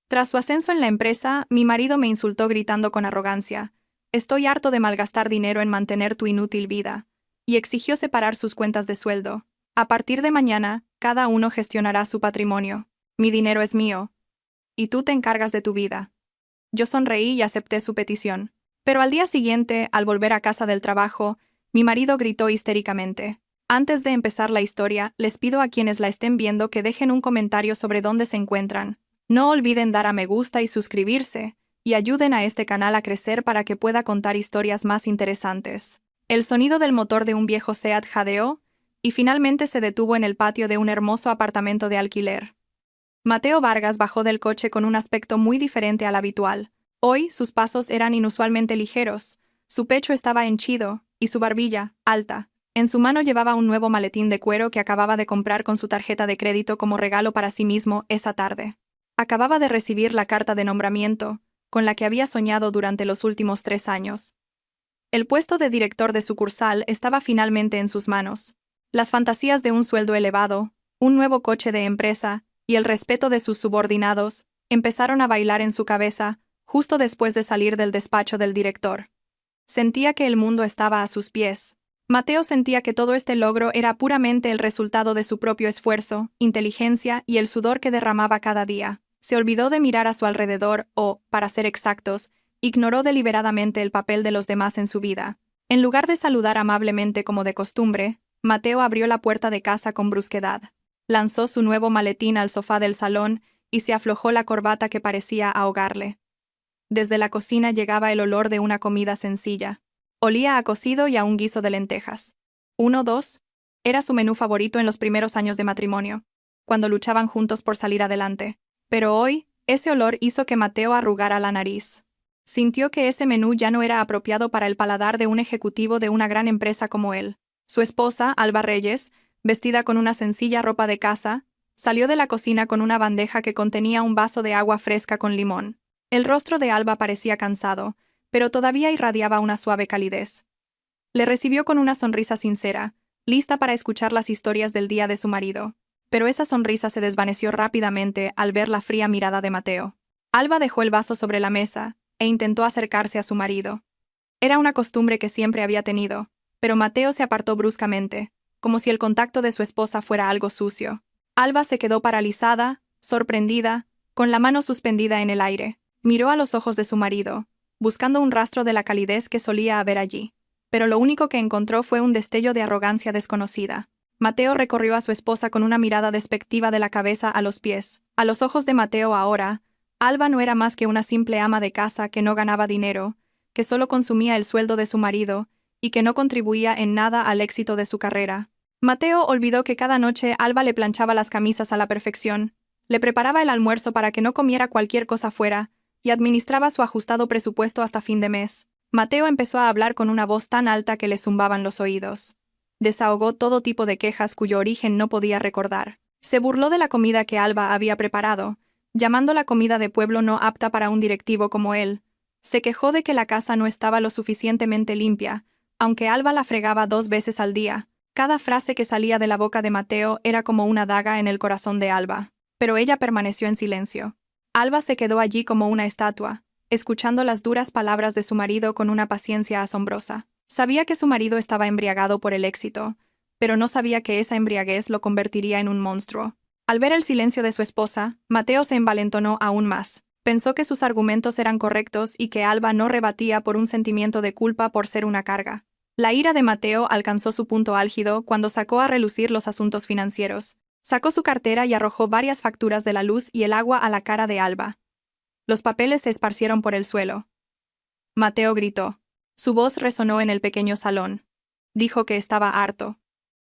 Tras su ascenso en la empresa, mi marido me insultó gritando con arrogancia: «Estoy harto de malgastar dinero en mantener tu inútil vida», y exigió separar sus cuentas de sueldo. «A partir de mañana, cada uno gestionará su patrimonio. Mi dinero es mío, y tú te encargas de tu vida». Yo sonreí y acepté su petición. Pero al día siguiente, al volver a casa del trabajo, mi marido gritó histéricamente: «Antes de empezar la historia, les pido a quienes la estén viendo que dejen un comentario sobre dónde se encuentran. No olviden dar a me gusta y suscribirse, y ayuden a este canal a crecer para que pueda contar historias más interesantes». El sonido del motor de un viejo Seat jadeó, y finalmente se detuvo en el patio de un hermoso apartamento de alquiler. Mateo Vargas bajó del coche con un aspecto muy diferente al habitual. Hoy sus pasos eran inusualmente ligeros, su pecho estaba henchido, y su barbilla, alta. En su mano llevaba un nuevo maletín de cuero que acababa de comprar con su tarjeta de crédito como regalo para sí mismo esa tarde. Acababa de recibir la carta de nombramiento, con la que había soñado durante los últimos 3 años. El puesto de director de sucursal estaba finalmente en sus manos. Las fantasías de un sueldo elevado, un nuevo coche de empresa y el respeto de sus subordinados empezaron a bailar en su cabeza justo después de salir del despacho del director. Sentía que el mundo estaba a sus pies. Mateo sentía que todo este logro era puramente el resultado de su propio esfuerzo, inteligencia y el sudor que derramaba cada día. Se olvidó de mirar a su alrededor o, para ser exactos, ignoró deliberadamente el papel de los demás en su vida. En lugar de saludar amablemente como de costumbre, Mateo abrió la puerta de casa con brusquedad. Lanzó su nuevo maletín al sofá del salón y se aflojó la corbata que parecía ahogarle. Desde la cocina llegaba el olor de una comida sencilla. Olía a cocido y a un guiso de lentejas. 1-2. Era su menú favorito en los primeros años de matrimonio, cuando luchaban juntos por salir adelante. Pero hoy, ese olor hizo que Mateo arrugara la nariz. Sintió que ese menú ya no era apropiado para el paladar de un ejecutivo de una gran empresa como él. Su esposa, Alba Reyes, vestida con una sencilla ropa de casa, salió de la cocina con una bandeja que contenía un vaso de agua fresca con limón. El rostro de Alba parecía cansado, pero todavía irradiaba una suave calidez. Le recibió con una sonrisa sincera, lista para escuchar las historias del día de su marido. Pero esa sonrisa se desvaneció rápidamente al ver la fría mirada de Mateo. Alba dejó el vaso sobre la mesa e intentó acercarse a su marido. Era una costumbre que siempre había tenido, pero Mateo se apartó bruscamente, como si el contacto de su esposa fuera algo sucio. Alba se quedó paralizada, sorprendida, con la mano suspendida en el aire. Miró a los ojos de su marido, buscando un rastro de la calidez que solía haber allí, pero lo único que encontró fue un destello de arrogancia desconocida. Mateo recorrió a su esposa con una mirada despectiva de la cabeza a los pies. A los ojos de Mateo ahora, Alba no era más que una simple ama de casa que no ganaba dinero, que solo consumía el sueldo de su marido y que no contribuía en nada al éxito de su carrera. Mateo olvidó que cada noche Alba le planchaba las camisas a la perfección, le preparaba el almuerzo para que no comiera cualquier cosa fuera y administraba su ajustado presupuesto hasta fin de mes. Mateo empezó a hablar con una voz tan alta que le zumbaban los oídos. Desahogó todo tipo de quejas cuyo origen no podía recordar. Se burló de la comida que Alba había preparado, llamando la comida de pueblo no apta para un directivo como él. Se quejó de que la casa no estaba lo suficientemente limpia, aunque Alba la fregaba 2 veces al día. Cada frase que salía de la boca de Mateo era como una daga en el corazón de Alba. Pero ella permaneció en silencio. Alba se quedó allí como una estatua, escuchando las duras palabras de su marido con una paciencia asombrosa. Sabía que su marido estaba embriagado por el éxito, pero no sabía que esa embriaguez lo convertiría en un monstruo. Al ver el silencio de su esposa, Mateo se envalentonó aún más. Pensó que sus argumentos eran correctos y que Alba no rebatía por un sentimiento de culpa por ser una carga. La ira de Mateo alcanzó su punto álgido cuando sacó a relucir los asuntos financieros. Sacó su cartera y arrojó varias facturas de la luz y el agua a la cara de Alba. Los papeles se esparcieron por el suelo. Mateo gritó. Su voz resonó en el pequeño salón. Dijo que estaba harto.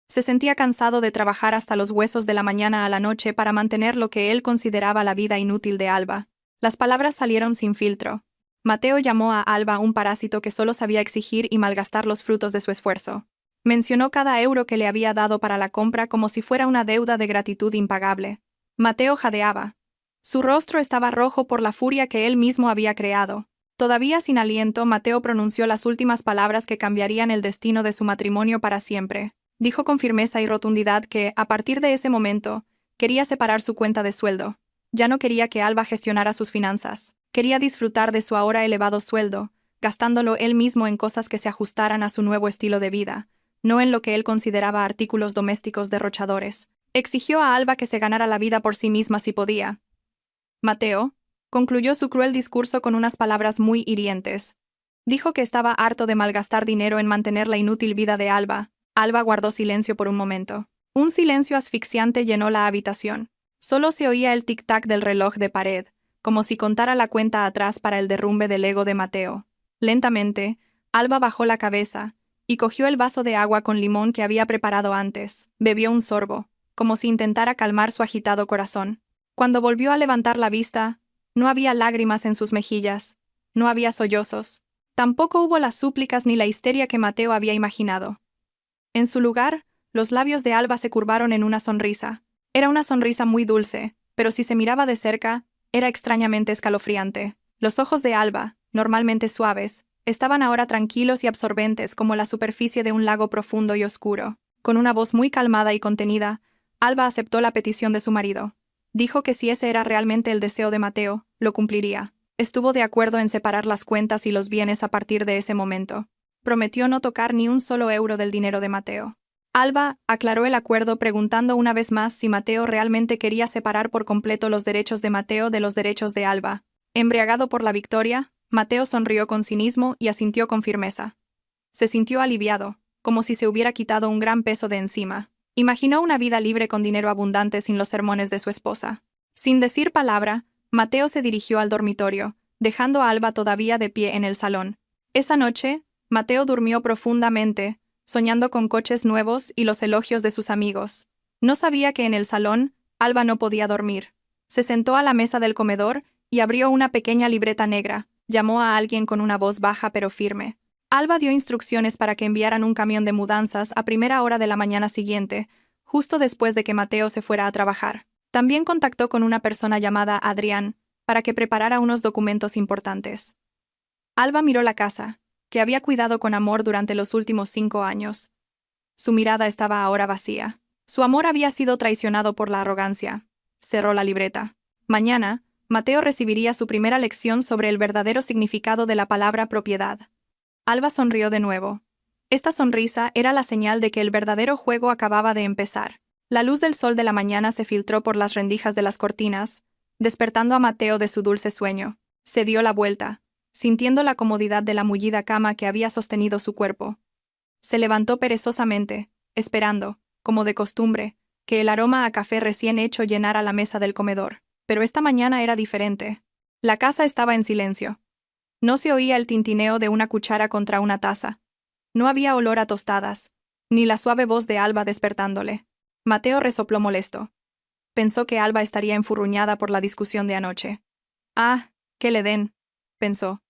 Se sentía cansado de trabajar hasta los huesos de la mañana a la noche para mantener lo que él consideraba la vida inútil de Alba. Las palabras salieron sin filtro. Mateo llamó a Alba un parásito que solo sabía exigir y malgastar los frutos de su esfuerzo. Mencionó cada euro que le había dado para la compra como si fuera una deuda de gratitud impagable. Mateo jadeaba. Su rostro estaba rojo por la furia que él mismo había creado. Todavía sin aliento, Mateo pronunció las últimas palabras que cambiarían el destino de su matrimonio para siempre. Dijo con firmeza y rotundidad que, a partir de ese momento, quería separar su cuenta de sueldo. Ya no quería que Alba gestionara sus finanzas. Quería disfrutar de su ahora elevado sueldo, gastándolo él mismo en cosas que se ajustaran a su nuevo estilo de vida, no en lo que él consideraba artículos domésticos derrochadores. Exigió a Alba que se ganara la vida por sí misma si podía. Mateo concluyó su cruel discurso con unas palabras muy hirientes. Dijo que estaba harto de malgastar dinero en mantener la inútil vida de Alba. Alba guardó silencio por un momento. Un silencio asfixiante llenó la habitación. Solo se oía el tic-tac del reloj de pared, como si contara la cuenta atrás para el derrumbe del ego de Mateo. Lentamente, Alba bajó la cabeza y cogió el vaso de agua con limón que había preparado antes. Bebió un sorbo, como si intentara calmar su agitado corazón. Cuando volvió a levantar la vista, no había lágrimas en sus mejillas, no había sollozos. Tampoco hubo las súplicas ni la histeria que Mateo había imaginado. En su lugar, los labios de Alba se curvaron en una sonrisa. Era una sonrisa muy dulce, pero si se miraba de cerca, era extrañamente escalofriante. Los ojos de Alba, normalmente suaves, estaban ahora tranquilos y absorbentes como la superficie de un lago profundo y oscuro. Con una voz muy calmada y contenida, Alba aceptó la petición de su marido. Dijo que si ese era realmente el deseo de Mateo, lo cumpliría. Estuvo de acuerdo en separar las cuentas y los bienes a partir de ese momento. Prometió no tocar ni un solo euro del dinero de Mateo. Alba aclaró el acuerdo preguntando una vez más si Mateo realmente quería separar por completo los derechos de Mateo de los derechos de Alba. Embriagado por la victoria, Mateo sonrió con cinismo y asintió con firmeza. Se sintió aliviado, como si se hubiera quitado un gran peso de encima. Imaginó una vida libre con dinero abundante sin los sermones de su esposa. Sin decir palabra, Mateo se dirigió al dormitorio, dejando a Alba todavía de pie en el salón. Esa noche, Mateo durmió profundamente, soñando con coches nuevos y los elogios de sus amigos. No sabía que en el salón, Alba no podía dormir. Se sentó a la mesa del comedor y abrió una pequeña libreta negra. Llamó a alguien con una voz baja pero firme. Alba dio instrucciones para que enviaran un camión de mudanzas a primera hora de la mañana siguiente, justo después de que Mateo se fuera a trabajar. También contactó con una persona llamada Adrián, para que preparara unos documentos importantes. Alba miró la casa, que había cuidado con amor durante los últimos 5 años. Su mirada estaba ahora vacía. Su amor había sido traicionado por la arrogancia. Cerró la libreta. Mañana, Mateo recibiría su primera lección sobre el verdadero significado de la palabra propiedad. Alba sonrió de nuevo. Esta sonrisa era la señal de que el verdadero juego acababa de empezar. La luz del sol de la mañana se filtró por las rendijas de las cortinas, despertando a Mateo de su dulce sueño. Se dio la vuelta, sintiendo la comodidad de la mullida cama que había sostenido su cuerpo. Se levantó perezosamente, esperando, como de costumbre, que el aroma a café recién hecho llenara la mesa del comedor. Pero esta mañana era diferente. La casa estaba en silencio. No se oía el tintineo de una cuchara contra una taza. No había olor a tostadas, ni la suave voz de Alba despertándole. Mateo resopló molesto. Pensó que Alba estaría enfurruñada por la discusión de anoche. Ah, que le den, pensó.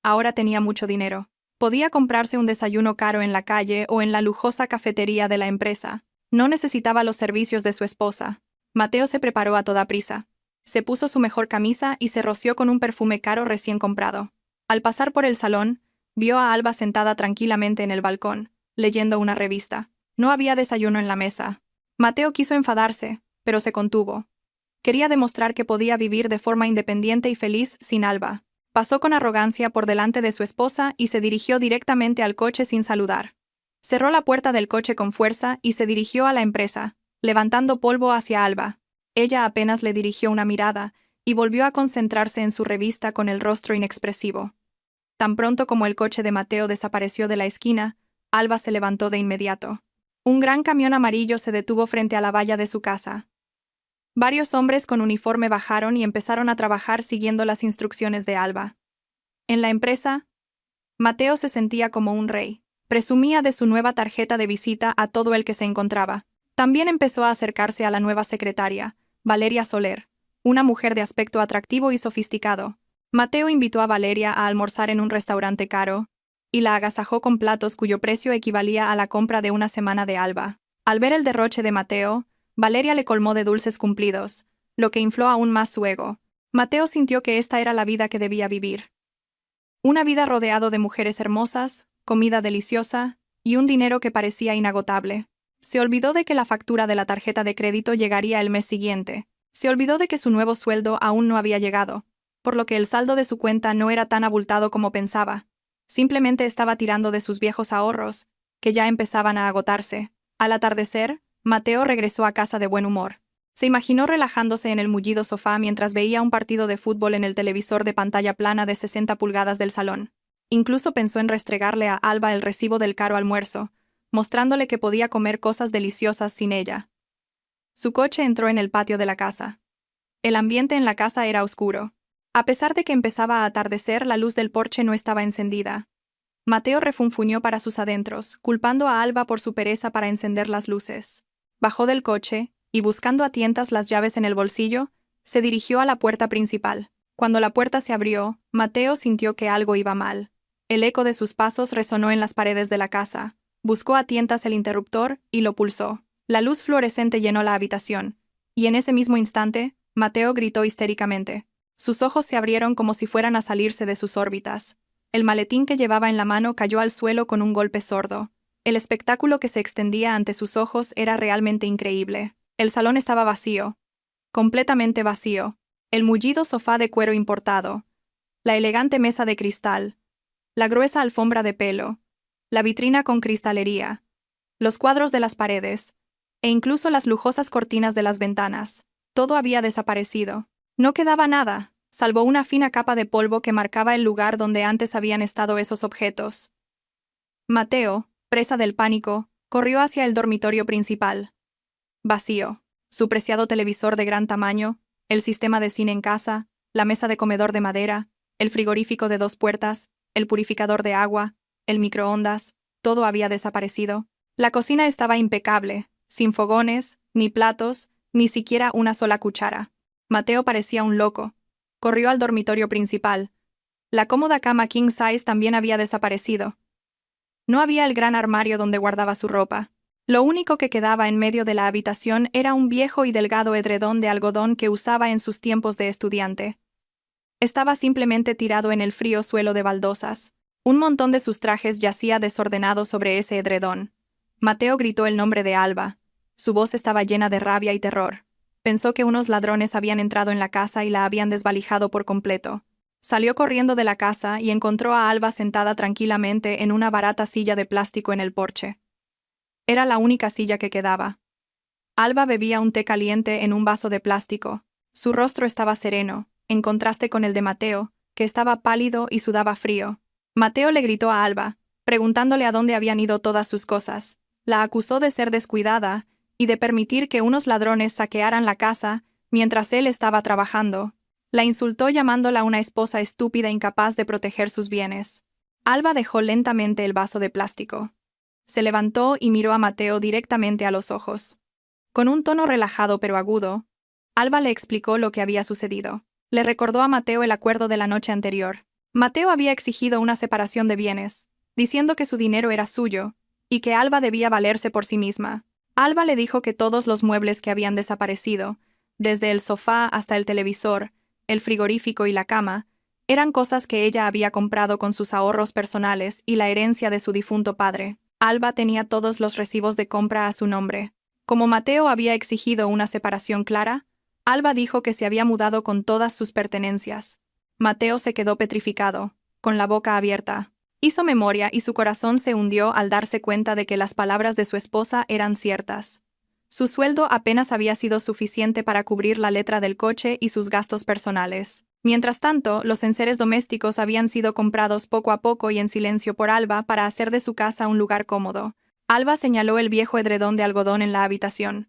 Ahora tenía mucho dinero. Podía comprarse un desayuno caro en la calle o en la lujosa cafetería de la empresa. No necesitaba los servicios de su esposa. Mateo se preparó a toda prisa. Se puso su mejor camisa y se roció con un perfume caro recién comprado. Al pasar por el salón, vio a Alba sentada tranquilamente en el balcón, leyendo una revista. No había desayuno en la mesa. Mateo quiso enfadarse, pero se contuvo. Quería demostrar que podía vivir de forma independiente y feliz sin Alba. Pasó con arrogancia por delante de su esposa y se dirigió directamente al coche sin saludar. Cerró la puerta del coche con fuerza y se dirigió a la empresa, levantando polvo hacia Alba. Ella apenas le dirigió una mirada y volvió a concentrarse en su revista con el rostro inexpresivo. Tan pronto como el coche de Mateo desapareció de la esquina, Alba se levantó de inmediato. Un gran camión amarillo se detuvo frente a la valla de su casa. Varios hombres con uniforme bajaron y empezaron a trabajar siguiendo las instrucciones de Alba. En la empresa, Mateo se sentía como un rey. Presumía de su nueva tarjeta de visita a todo el que se encontraba. También empezó a acercarse a la nueva secretaria, Valeria Soler, una mujer de aspecto atractivo y sofisticado. Mateo invitó a Valeria a almorzar en un restaurante caro y la agasajó con platos cuyo precio equivalía a la compra de una semana de Alba. Al ver el derroche de Mateo, Valeria le colmó de dulces cumplidos, lo que infló aún más su ego. Mateo sintió que esta era la vida que debía vivir. Una vida rodeado de mujeres hermosas, comida deliciosa y un dinero que parecía inagotable. Se olvidó de que la factura de la tarjeta de crédito llegaría el mes siguiente. Se olvidó de que su nuevo sueldo aún no había llegado, por lo que el saldo de su cuenta no era tan abultado como pensaba. Simplemente estaba tirando de sus viejos ahorros, que ya empezaban a agotarse. Al atardecer, Mateo regresó a casa de buen humor. Se imaginó relajándose en el mullido sofá mientras veía un partido de fútbol en el televisor de pantalla plana de 60 pulgadas del salón. Incluso pensó en restregarle a Alba el recibo del caro almuerzo, mostrándole que podía comer cosas deliciosas sin ella. Su coche entró en el patio de la casa. El ambiente en la casa era oscuro. A pesar de que empezaba a atardecer, la luz del porche no estaba encendida. Mateo refunfuñó para sus adentros, culpando a Alba por su pereza para encender las luces. Bajó del coche, y buscando a tientas las llaves en el bolsillo, se dirigió a la puerta principal. Cuando la puerta se abrió, Mateo sintió que algo iba mal. El eco de sus pasos resonó en las paredes de la casa. Buscó a tientas el interruptor y lo pulsó. La luz fluorescente llenó la habitación, y en ese mismo instante, Mateo gritó histéricamente. Sus ojos se abrieron como si fueran a salirse de sus órbitas. El maletín que llevaba en la mano cayó al suelo con un golpe sordo. El espectáculo que se extendía ante sus ojos era realmente increíble. El salón estaba vacío. Completamente vacío. El mullido sofá de cuero importado. La elegante mesa de cristal. La gruesa alfombra de pelo. La vitrina con cristalería. Los cuadros de las paredes. E incluso las lujosas cortinas de las ventanas. Todo había desaparecido. No quedaba nada, salvo una fina capa de polvo que marcaba el lugar donde antes habían estado esos objetos. Mateo, presa del pánico, corrió hacia el dormitorio principal. Vacío. Su preciado televisor de gran tamaño, el sistema de cine en casa, la mesa de comedor de madera, el frigorífico de 2 puertas, el purificador de agua, el microondas, todo había desaparecido. La cocina estaba impecable, sin fogones, ni platos, ni siquiera una sola cuchara. Mateo parecía un loco. Corrió al dormitorio principal. La cómoda cama king size también había desaparecido. No había el gran armario donde guardaba su ropa. Lo único que quedaba en medio de la habitación era un viejo y delgado edredón de algodón que usaba en sus tiempos de estudiante. Estaba simplemente tirado en el frío suelo de baldosas. Un montón de sus trajes yacía desordenado sobre ese edredón. Mateo gritó el nombre de Alba. Su voz estaba llena de rabia y terror. Pensó que unos ladrones habían entrado en la casa y la habían desvalijado por completo. Salió corriendo de la casa y encontró a Alba sentada tranquilamente en una barata silla de plástico en el porche. Era la única silla que quedaba. Alba bebía un té caliente en un vaso de plástico. Su rostro estaba sereno, en contraste con el de Mateo, que estaba pálido y sudaba frío. Mateo le gritó a Alba, preguntándole a dónde habían ido todas sus cosas. La acusó de ser descuidada y de permitir que unos ladrones saquearan la casa mientras él estaba trabajando. La insultó llamándola una esposa estúpida incapaz de proteger sus bienes. Alba dejó lentamente el vaso de plástico. Se levantó y miró a Mateo directamente a los ojos. Con un tono relajado pero agudo, Alba le explicó lo que había sucedido. Le recordó a Mateo el acuerdo de la noche anterior. Mateo había exigido una separación de bienes, diciendo que su dinero era suyo, y que Alba debía valerse por sí misma. Alba le dijo que todos los muebles que habían desaparecido, desde el sofá hasta el televisor, el frigorífico y la cama, eran cosas que ella había comprado con sus ahorros personales y la herencia de su difunto padre. Alba tenía todos los recibos de compra a su nombre. Como Mateo había exigido una separación clara, Alba dijo que se había mudado con todas sus pertenencias. Mateo se quedó petrificado, con la boca abierta. Hizo memoria y su corazón se hundió al darse cuenta de que las palabras de su esposa eran ciertas. Su sueldo apenas había sido suficiente para cubrir la letra del coche y sus gastos personales. Mientras tanto, los enseres domésticos habían sido comprados poco a poco y en silencio por Alba para hacer de su casa un lugar cómodo. Alba señaló el viejo edredón de algodón en la habitación.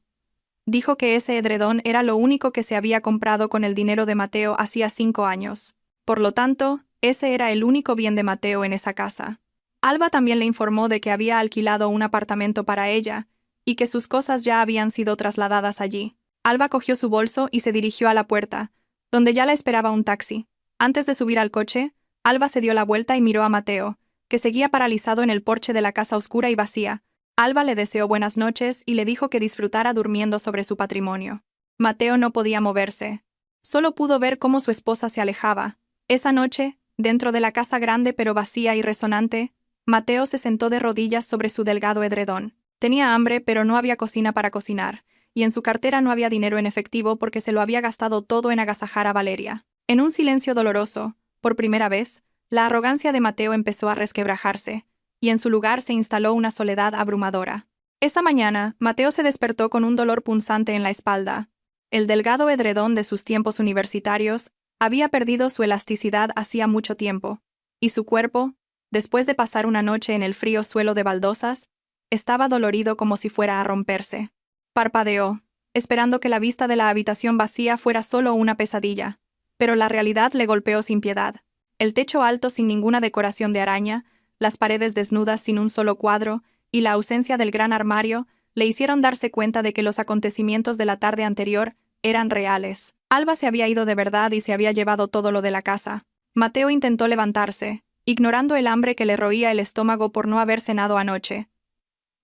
Dijo que ese edredón era lo único que se había comprado con el dinero de Mateo hacía 5 años. Por lo tanto, ese era el único bien de Mateo en esa casa. Alba también le informó de que había alquilado un apartamento para ella, y que sus cosas ya habían sido trasladadas allí. Alba cogió su bolso y se dirigió a la puerta, donde ya la esperaba un taxi. Antes de subir al coche, Alba se dio la vuelta y miró a Mateo, que seguía paralizado en el porche de la casa oscura y vacía. Alba le deseó buenas noches y le dijo que disfrutara durmiendo sobre su patrimonio. Mateo no podía moverse. Solo pudo ver cómo su esposa se alejaba. Esa noche, dentro de la casa grande pero vacía y resonante, Mateo se sentó de rodillas sobre su delgado edredón. Tenía hambre pero no había cocina para cocinar, y en su cartera no había dinero en efectivo porque se lo había gastado todo en agasajar a Valeria. En un silencio doloroso, por primera vez, la arrogancia de Mateo empezó a resquebrajarse, y en su lugar se instaló una soledad abrumadora. Esa mañana, Mateo se despertó con un dolor punzante en la espalda. El delgado edredón de sus tiempos universitarios había perdido su elasticidad hacía mucho tiempo, y su cuerpo, después de pasar una noche en el frío suelo de baldosas, estaba dolorido como si fuera a romperse. Parpadeó, esperando que la vista de la habitación vacía fuera solo una pesadilla, pero la realidad le golpeó sin piedad. El techo alto sin ninguna decoración de araña, las paredes desnudas sin un solo cuadro, y la ausencia del gran armario, le hicieron darse cuenta de que los acontecimientos de la tarde anterior eran reales. Alba se había ido de verdad y se había llevado todo lo de la casa. Mateo intentó levantarse, ignorando el hambre que le roía el estómago por no haber cenado anoche.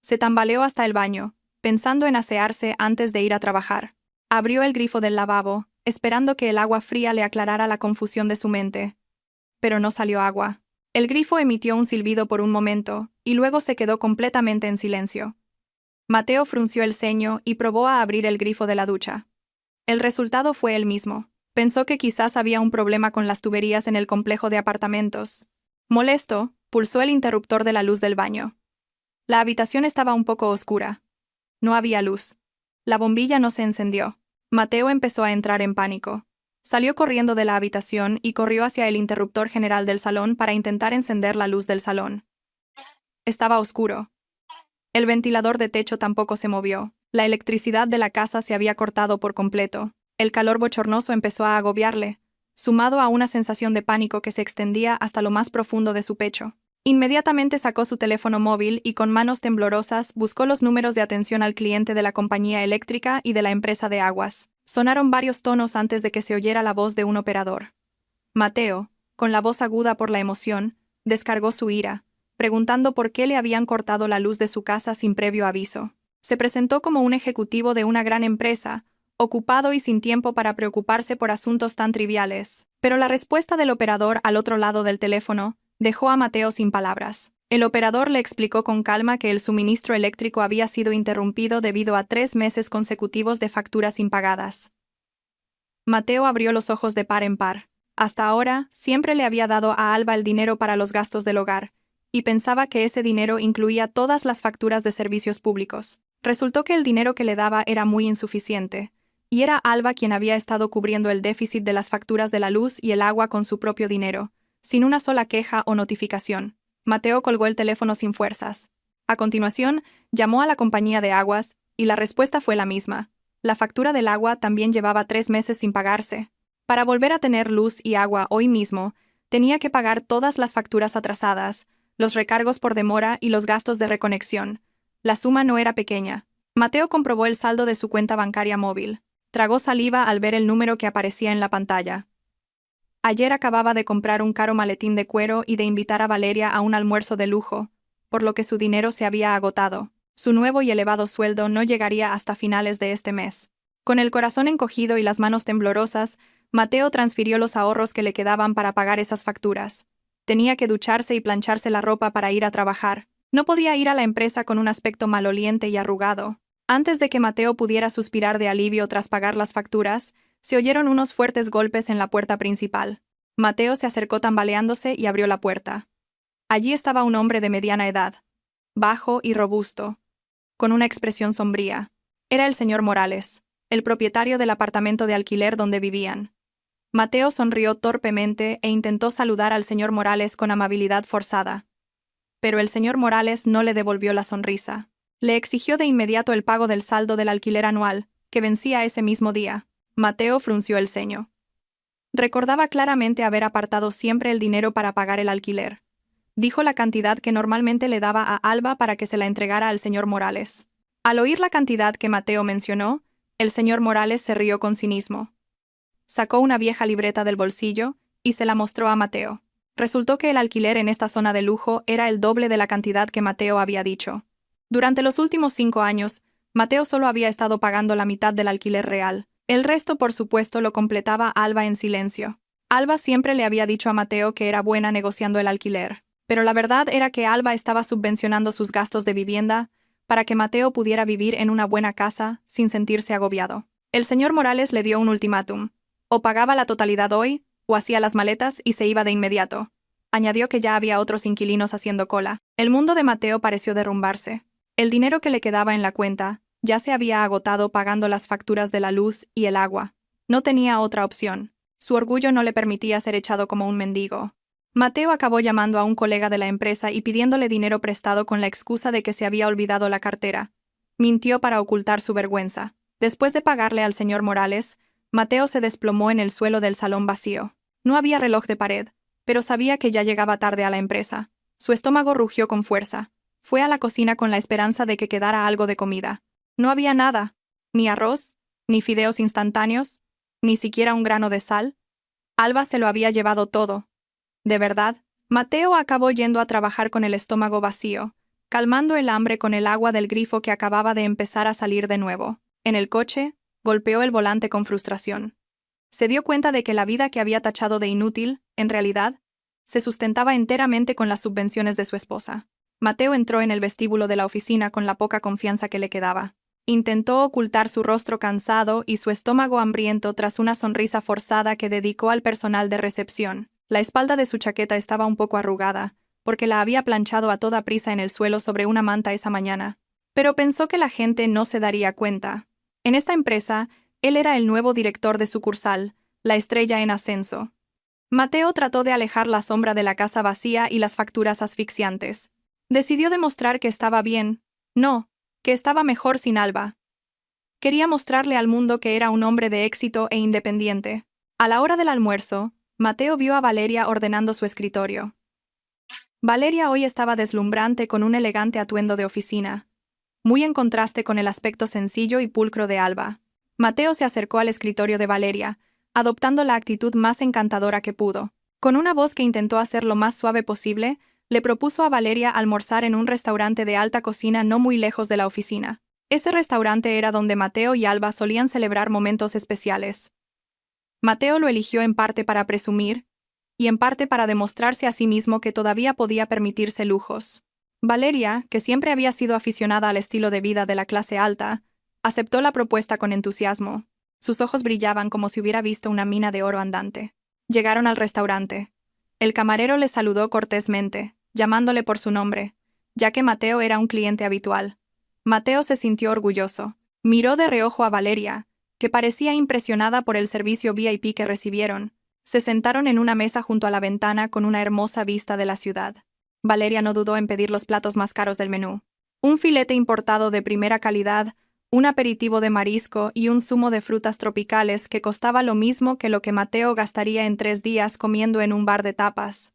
Se tambaleó hasta el baño, pensando en asearse antes de ir a trabajar. Abrió el grifo del lavabo, esperando que el agua fría le aclarara la confusión de su mente. Pero no salió agua. El grifo emitió un silbido por un momento, y luego se quedó completamente en silencio. Mateo frunció el ceño y probó a abrir el grifo de la ducha. El resultado fue el mismo. Pensó que quizás había un problema con las tuberías en el complejo de apartamentos. Molesto, pulsó el interruptor de la luz del baño. La habitación estaba un poco oscura. No había luz. La bombilla no se encendió. Mateo empezó a entrar en pánico. Salió corriendo de la habitación y corrió hacia el interruptor general del salón para intentar encender la luz del salón. Estaba oscuro. El ventilador de techo tampoco se movió. La electricidad de la casa se había cortado por completo. El calor bochornoso empezó a agobiarle, sumado a una sensación de pánico que se extendía hasta lo más profundo de su pecho. Inmediatamente sacó su teléfono móvil y con manos temblorosas buscó los números de atención al cliente de la compañía eléctrica y de la empresa de aguas. Sonaron varios tonos antes de que se oyera la voz de un operador. Mateo, con la voz aguda por la emoción, descargó su ira, preguntando por qué le habían cortado la luz de su casa sin previo aviso. Se presentó como un ejecutivo de una gran empresa, ocupado y sin tiempo para preocuparse por asuntos tan triviales. Pero la respuesta del operador al otro lado del teléfono dejó a Mateo sin palabras. El operador le explicó con calma que el suministro eléctrico había sido interrumpido debido a 3 meses consecutivos de facturas impagadas. Mateo abrió los ojos de par en par. Hasta ahora, siempre le había dado a Alba el dinero para los gastos del hogar, y pensaba que ese dinero incluía todas las facturas de servicios públicos. Resultó que el dinero que le daba era muy insuficiente, y era Alba quien había estado cubriendo el déficit de las facturas de la luz y el agua con su propio dinero, sin una sola queja o notificación. Mateo colgó el teléfono sin fuerzas. A continuación, llamó a la compañía de aguas, y la respuesta fue la misma. La factura del agua también llevaba 3 meses sin pagarse. Para volver a tener luz y agua hoy mismo, tenía que pagar todas las facturas atrasadas, los recargos por demora y los gastos de reconexión. La suma no era pequeña. Mateo comprobó el saldo de su cuenta bancaria móvil. Tragó saliva al ver el número que aparecía en la pantalla. Ayer acababa de comprar un caro maletín de cuero y de invitar a Valeria a un almuerzo de lujo, por lo que su dinero se había agotado. Su nuevo y elevado sueldo no llegaría hasta finales de este mes. Con el corazón encogido y las manos temblorosas, Mateo transfirió los ahorros que le quedaban para pagar esas facturas. Tenía que ducharse y plancharse la ropa para ir a trabajar. No podía ir a la empresa con un aspecto maloliente y arrugado. Antes de que Mateo pudiera suspirar de alivio tras pagar las facturas, se oyeron unos fuertes golpes en la puerta principal. Mateo se acercó tambaleándose y abrió la puerta. Allí estaba un hombre de mediana edad, bajo y robusto, con una expresión sombría. Era el señor Morales, el propietario del apartamento de alquiler donde vivían. Mateo sonrió torpemente e intentó saludar al señor Morales con amabilidad forzada. Pero el señor Morales no le devolvió la sonrisa. Le exigió de inmediato el pago del saldo del alquiler anual, que vencía ese mismo día. Mateo frunció el ceño. Recordaba claramente haber apartado siempre el dinero para pagar el alquiler. Dijo la cantidad que normalmente le daba a Alba para que se la entregara al señor Morales. Al oír la cantidad que Mateo mencionó, el señor Morales se rió con cinismo. Sacó una vieja libreta del bolsillo y se la mostró a Mateo. Resultó que el alquiler en esta zona de lujo era el doble de la cantidad que Mateo había dicho. Durante los últimos 5 años, Mateo solo había estado pagando la mitad del alquiler real. El resto, por supuesto, lo completaba Alba en silencio. Alba siempre le había dicho a Mateo que era buena negociando el alquiler, pero la verdad era que Alba estaba subvencionando sus gastos de vivienda, para que Mateo pudiera vivir en una buena casa sin sentirse agobiado. El señor Morales le dio un ultimátum. O pagaba la totalidad hoy, o hacía las maletas y se iba de inmediato. Añadió que ya había otros inquilinos haciendo cola. El mundo de Mateo pareció derrumbarse. El dinero que le quedaba en la cuenta ya se había agotado pagando las facturas de la luz y el agua. No tenía otra opción. Su orgullo no le permitía ser echado como un mendigo. Mateo acabó llamando a un colega de la empresa y pidiéndole dinero prestado con la excusa de que se había olvidado la cartera. Mintió para ocultar su vergüenza. Después de pagarle al señor Morales, Mateo se desplomó en el suelo del salón vacío. No había reloj de pared, pero sabía que ya llegaba tarde a la empresa. Su estómago rugió con fuerza. Fue a la cocina con la esperanza de que quedara algo de comida. No había nada. Ni arroz, ni fideos instantáneos, ni siquiera un grano de sal. Alba se lo había llevado todo. De verdad, Mateo acabó yendo a trabajar con el estómago vacío, calmando el hambre con el agua del grifo que acababa de empezar a salir de nuevo. En el coche, golpeó el volante con frustración. Se dio cuenta de que la vida que había tachado de inútil, en realidad, se sustentaba enteramente con las subvenciones de su esposa. Mateo entró en el vestíbulo de la oficina con la poca confianza que le quedaba. Intentó ocultar su rostro cansado y su estómago hambriento tras una sonrisa forzada que dedicó al personal de recepción. La espalda de su chaqueta estaba un poco arrugada, porque la había planchado a toda prisa en el suelo sobre una manta esa mañana. Pero pensó que la gente no se daría cuenta. En esta empresa, él era el nuevo director de sucursal, la estrella en ascenso. Mateo trató de alejar la sombra de la casa vacía y las facturas asfixiantes. Decidió demostrar que estaba bien. No, que estaba mejor sin Alba. Quería mostrarle al mundo que era un hombre de éxito e independiente. A la hora del almuerzo, Mateo vio a Valeria ordenando su escritorio. Valeria hoy estaba deslumbrante con un elegante atuendo de oficina, muy en contraste con el aspecto sencillo y pulcro de Alba. Mateo se acercó al escritorio de Valeria, adoptando la actitud más encantadora que pudo. Con una voz que intentó hacer lo más suave posible, le propuso a Valeria almorzar en un restaurante de alta cocina no muy lejos de la oficina. Ese restaurante era donde Mateo y Alba solían celebrar momentos especiales. Mateo lo eligió en parte para presumir, y en parte para demostrarse a sí mismo que todavía podía permitirse lujos. Valeria, que siempre había sido aficionada al estilo de vida de la clase alta, aceptó la propuesta con entusiasmo. Sus ojos brillaban como si hubiera visto una mina de oro andante. Llegaron al restaurante. El camarero le saludó cortésmente, llamándole por su nombre, ya que Mateo era un cliente habitual. Mateo se sintió orgulloso. Miró de reojo a Valeria, que parecía impresionada por el servicio VIP que recibieron. Se sentaron en una mesa junto a la ventana con una hermosa vista de la ciudad. Valeria no dudó en pedir los platos más caros del menú. Un filete importado de primera calidad, un aperitivo de marisco y un zumo de frutas tropicales que costaba lo mismo que lo que Mateo gastaría en 3 días comiendo en un bar de tapas.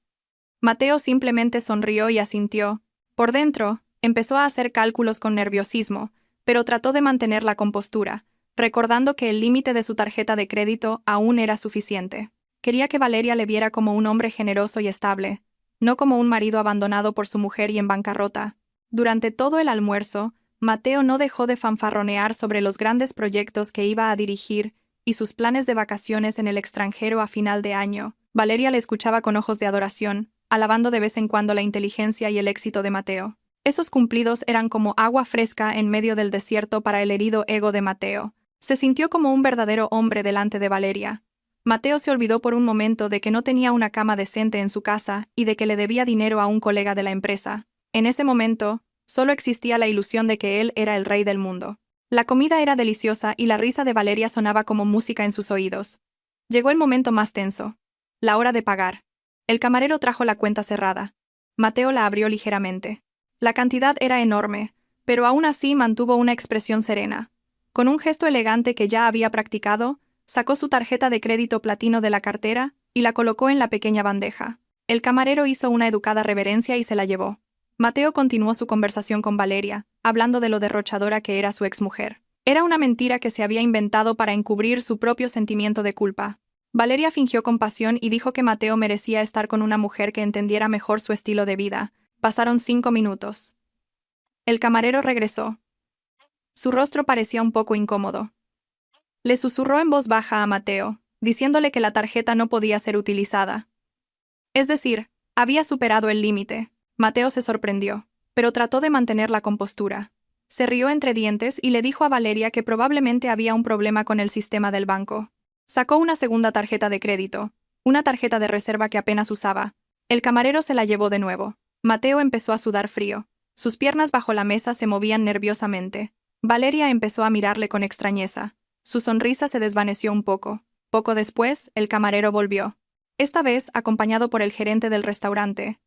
Mateo simplemente sonrió y asintió. Por dentro, empezó a hacer cálculos con nerviosismo, pero trató de mantener la compostura, recordando que el límite de su tarjeta de crédito aún era suficiente. Quería que Valeria le viera como un hombre generoso y estable, no como un marido abandonado por su mujer y en bancarrota. Durante todo el almuerzo, Mateo no dejó de fanfarronear sobre los grandes proyectos que iba a dirigir y sus planes de vacaciones en el extranjero a final de año. Valeria le escuchaba con ojos de adoración, alabando de vez en cuando la inteligencia y el éxito de Mateo. Esos cumplidos eran como agua fresca en medio del desierto para el herido ego de Mateo. Se sintió como un verdadero hombre delante de Valeria. Mateo se olvidó por un momento de que no tenía una cama decente en su casa y de que le debía dinero a un colega de la empresa. En ese momento, solo existía la ilusión de que él era el rey del mundo. La comida era deliciosa y la risa de Valeria sonaba como música en sus oídos. Llegó el momento más tenso. La hora de pagar. El camarero trajo la cuenta cerrada. Mateo la abrió ligeramente. La cantidad era enorme, pero aún así mantuvo una expresión serena. Con un gesto elegante que ya había practicado, sacó su tarjeta de crédito platino de la cartera y la colocó en la pequeña bandeja. El camarero hizo una educada reverencia y se la llevó. Mateo continuó su conversación con Valeria, hablando de lo derrochadora que era su exmujer. Era una mentira que se había inventado para encubrir su propio sentimiento de culpa. Valeria fingió compasión y dijo que Mateo merecía estar con una mujer que entendiera mejor su estilo de vida. Pasaron 5 minutos. El camarero regresó. Su rostro parecía un poco incómodo. Le susurró en voz baja a Mateo, diciéndole que la tarjeta no podía ser utilizada. Es decir, había superado el límite. Mateo se sorprendió, pero trató de mantener la compostura. Se rió entre dientes y le dijo a Valeria que probablemente había un problema con el sistema del banco. Sacó una segunda tarjeta de crédito, una tarjeta de reserva que apenas usaba. El camarero se la llevó de nuevo. Mateo empezó a sudar frío. Sus piernas bajo la mesa se movían nerviosamente. Valeria empezó a mirarle con extrañeza. Su sonrisa se desvaneció un poco. Poco después, el camarero volvió. Esta vez acompañado por el gerente del restaurante.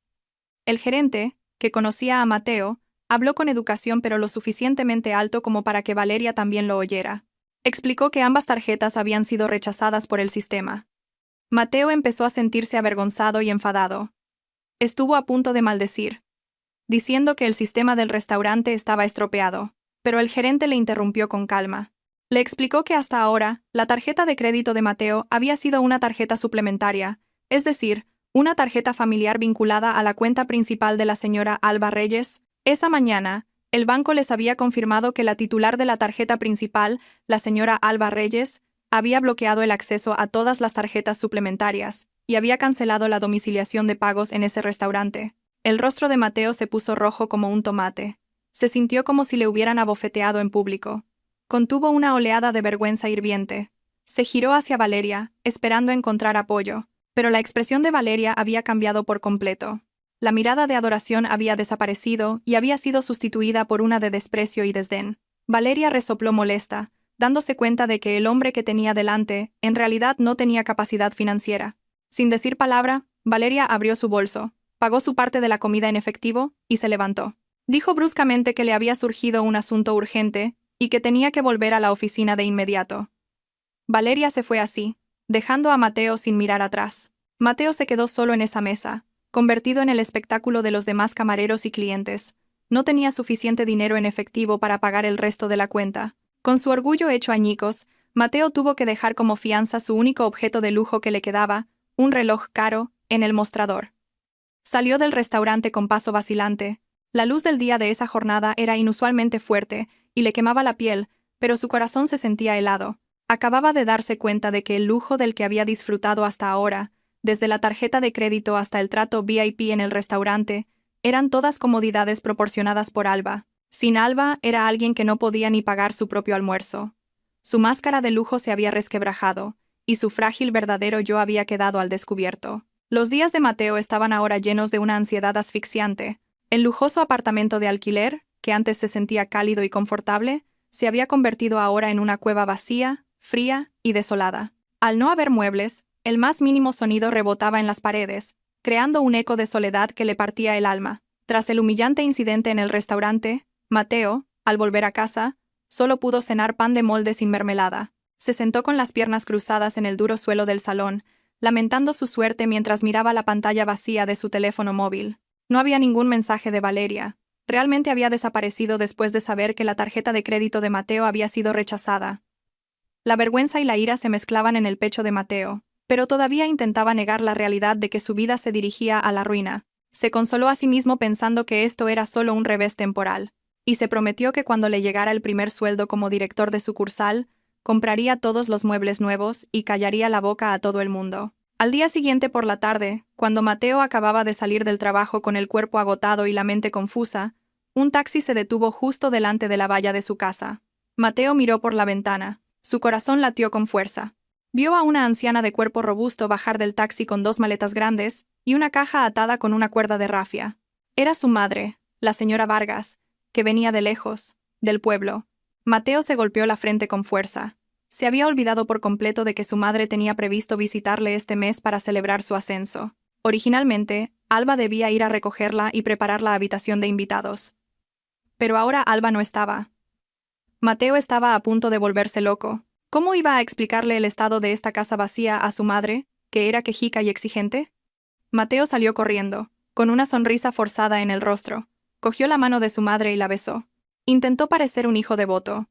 El gerente, que conocía a Mateo, habló con educación pero lo suficientemente alto como para que Valeria también lo oyera. Explicó que ambas tarjetas habían sido rechazadas por el sistema. Mateo empezó a sentirse avergonzado y enfadado. Estuvo a punto de maldecir, diciendo que el sistema del restaurante estaba estropeado, pero el gerente le interrumpió con calma. Le explicó que hasta ahora, la tarjeta de crédito de Mateo había sido una tarjeta suplementaria, es decir, una tarjeta familiar vinculada a la cuenta principal de la señora Alba Reyes. Esa mañana, el banco les había confirmado que la titular de la tarjeta principal, la señora Alba Reyes, había bloqueado el acceso a todas las tarjetas suplementarias y había cancelado la domiciliación de pagos en ese restaurante. El rostro de Mateo se puso rojo como un tomate. Se sintió como si le hubieran abofeteado en público. Contuvo una oleada de vergüenza hirviente. Se giró hacia Valeria, esperando encontrar apoyo, pero la expresión de Valeria había cambiado por completo. La mirada de adoración había desaparecido y había sido sustituida por una de desprecio y desdén. Valeria resopló molesta, dándose cuenta de que el hombre que tenía delante, en realidad no tenía capacidad financiera. Sin decir palabra, Valeria abrió su bolso, pagó su parte de la comida en efectivo y se levantó. Dijo bruscamente que le había surgido un asunto urgente y que tenía que volver a la oficina de inmediato. Valeria se fue así, dejando a Mateo sin mirar atrás. Mateo se quedó solo en esa mesa, convertido en el espectáculo de los demás camareros y clientes. No tenía suficiente dinero en efectivo para pagar el resto de la cuenta. Con su orgullo hecho añicos, Mateo tuvo que dejar como fianza su único objeto de lujo que le quedaba, un reloj caro, en el mostrador. Salió del restaurante con paso vacilante. La luz del día de esa jornada era inusualmente fuerte y le quemaba la piel, pero su corazón se sentía helado. Acababa de darse cuenta de que el lujo del que había disfrutado hasta ahora, desde la tarjeta de crédito hasta el trato VIP en el restaurante, eran todas comodidades proporcionadas por Alba. Sin Alba era alguien que no podía ni pagar su propio almuerzo. Su máscara de lujo se había resquebrajado, y su frágil verdadero yo había quedado al descubierto. Los días de Mateo estaban ahora llenos de una ansiedad asfixiante. El lujoso apartamento de alquiler, que antes se sentía cálido y confortable, se había convertido ahora en una cueva vacía, fría y desolada. Al no haber muebles, el más mínimo sonido rebotaba en las paredes, creando un eco de soledad que le partía el alma. Tras el humillante incidente en el restaurante, Mateo, al volver a casa, solo pudo cenar pan de molde sin mermelada. Se sentó con las piernas cruzadas en el duro suelo del salón, lamentando su suerte mientras miraba la pantalla vacía de su teléfono móvil. No había ningún mensaje de Valeria. Realmente había desaparecido después de saber que la tarjeta de crédito de Mateo había sido rechazada. La vergüenza y la ira se mezclaban en el pecho de Mateo, pero todavía intentaba negar la realidad de que su vida se dirigía a la ruina. Se consoló a sí mismo pensando que esto era solo un revés temporal, y se prometió que cuando le llegara el primer sueldo como director de sucursal, compraría todos los muebles nuevos y callaría la boca a todo el mundo. Al día siguiente por la tarde, cuando Mateo acababa de salir del trabajo con el cuerpo agotado y la mente confusa, un taxi se detuvo justo delante de la valla de su casa. Mateo miró por la ventana. Su corazón latió con fuerza. Vio a una anciana de cuerpo robusto bajar del taxi con 2 maletas grandes y una caja atada con una cuerda de rafia. Era su madre, la señora Vargas, que venía de lejos, del pueblo. Mateo se golpeó la frente con fuerza. Se había olvidado por completo de que su madre tenía previsto visitarle este mes para celebrar su ascenso. Originalmente, Alba debía ir a recogerla y preparar la habitación de invitados. Pero ahora Alba no estaba. Mateo estaba a punto de volverse loco. ¿Cómo iba a explicarle el estado de esta casa vacía a su madre, que era quejica y exigente? Mateo salió corriendo, con una sonrisa forzada en el rostro. Cogió la mano de su madre y la besó. Intentó parecer un hijo devoto.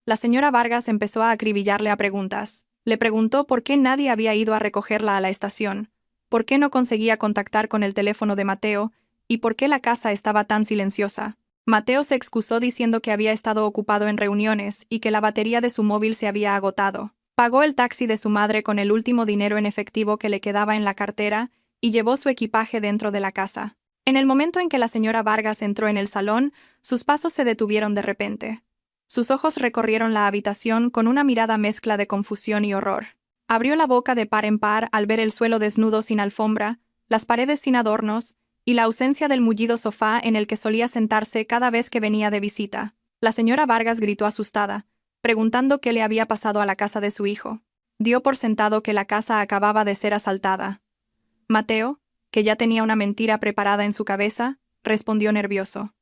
La señora Vargas empezó a acribillarle a preguntas. Le preguntó por qué nadie había ido a recogerla a la estación, por qué no conseguía contactar con el teléfono de Mateo y por qué la casa estaba tan silenciosa. Mateo se excusó diciendo que había estado ocupado en reuniones y que la batería de su móvil se había agotado. Pagó el taxi de su madre con el último dinero en efectivo que le quedaba en la cartera y llevó su equipaje dentro de la casa. En el momento en que la señora Vargas entró en el salón, sus pasos se detuvieron de repente. Sus ojos recorrieron la habitación con una mirada mezcla de confusión y horror. Abrió la boca de par en par al ver el suelo desnudo sin alfombra, las paredes sin adornos y la ausencia del mullido sofá en el que solía sentarse cada vez que venía de visita. La señora Vargas gritó asustada, preguntando qué le había pasado a la casa de su hijo. Dio por sentado que la casa acababa de ser asaltada. Mateo, que ya tenía una mentira preparada en su cabeza, respondió nervioso.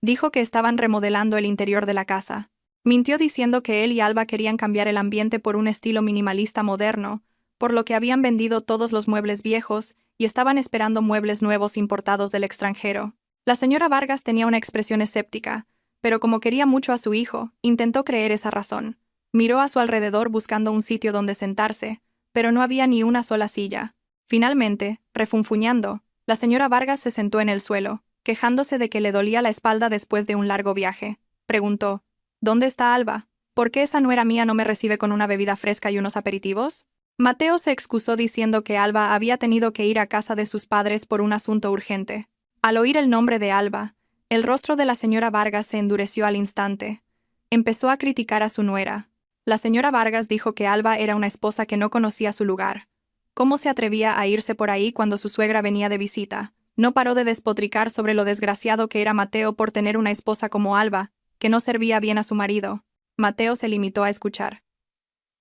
Dijo que estaban remodelando el interior de la casa. Mintió diciendo que él y Alba querían cambiar el ambiente por un estilo minimalista moderno, por lo que habían vendido todos los muebles viejos y estaban esperando muebles nuevos importados del extranjero. La señora Vargas tenía una expresión escéptica, pero como quería mucho a su hijo, intentó creer esa razón. Miró a su alrededor buscando un sitio donde sentarse, pero no había ni una sola silla. Finalmente, refunfuñando, la señora Vargas se sentó en el suelo, quejándose de que le dolía la espalda después de un largo viaje. Preguntó, ¿dónde está Alba? ¿Por qué esa nuera mía no me recibe con una bebida fresca y unos aperitivos? Mateo se excusó diciendo que Alba había tenido que ir a casa de sus padres por un asunto urgente. Al oír el nombre de Alba, el rostro de la señora Vargas se endureció al instante. Empezó a criticar a su nuera. La señora Vargas dijo que Alba era una esposa que no conocía su lugar. ¿Cómo se atrevía a irse por ahí cuando su suegra venía de visita? No paró de despotricar sobre lo desgraciado que era Mateo por tener una esposa como Alba, que no servía bien a su marido. Mateo se limitó a escuchar.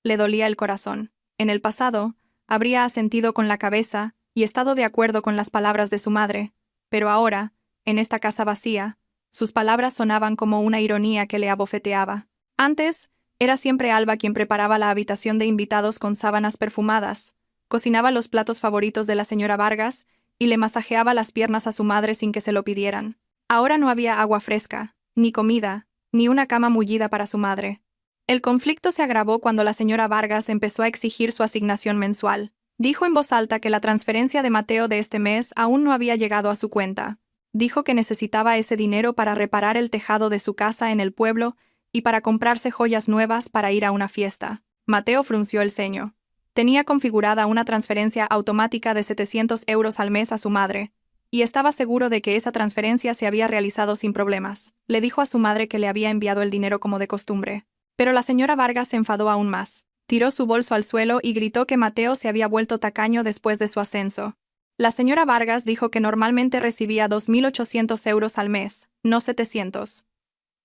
Le dolía el corazón. En el pasado, habría asentido con la cabeza y estado de acuerdo con las palabras de su madre, pero ahora, en esta casa vacía, sus palabras sonaban como una ironía que le abofeteaba. Antes, era siempre Alba quien preparaba la habitación de invitados con sábanas perfumadas, cocinaba los platos favoritos de la señora Vargas y le masajeaba las piernas a su madre sin que se lo pidieran. Ahora no había agua fresca, ni comida, ni una cama mullida para su madre. El conflicto se agravó cuando la señora Vargas empezó a exigir su asignación mensual. Dijo en voz alta que la transferencia de Mateo de este mes aún no había llegado a su cuenta. Dijo que necesitaba ese dinero para reparar el tejado de su casa en el pueblo y para comprarse joyas nuevas para ir a una fiesta. Mateo frunció el ceño. Tenía configurada una transferencia automática de 700 euros al mes a su madre, y estaba seguro de que esa transferencia se había realizado sin problemas. Le dijo a su madre que le había enviado el dinero como de costumbre. Pero la señora Vargas se enfadó aún más. Tiró su bolso al suelo y gritó que Mateo se había vuelto tacaño después de su ascenso. La señora Vargas dijo que normalmente recibía 2.800 euros al mes, no 700.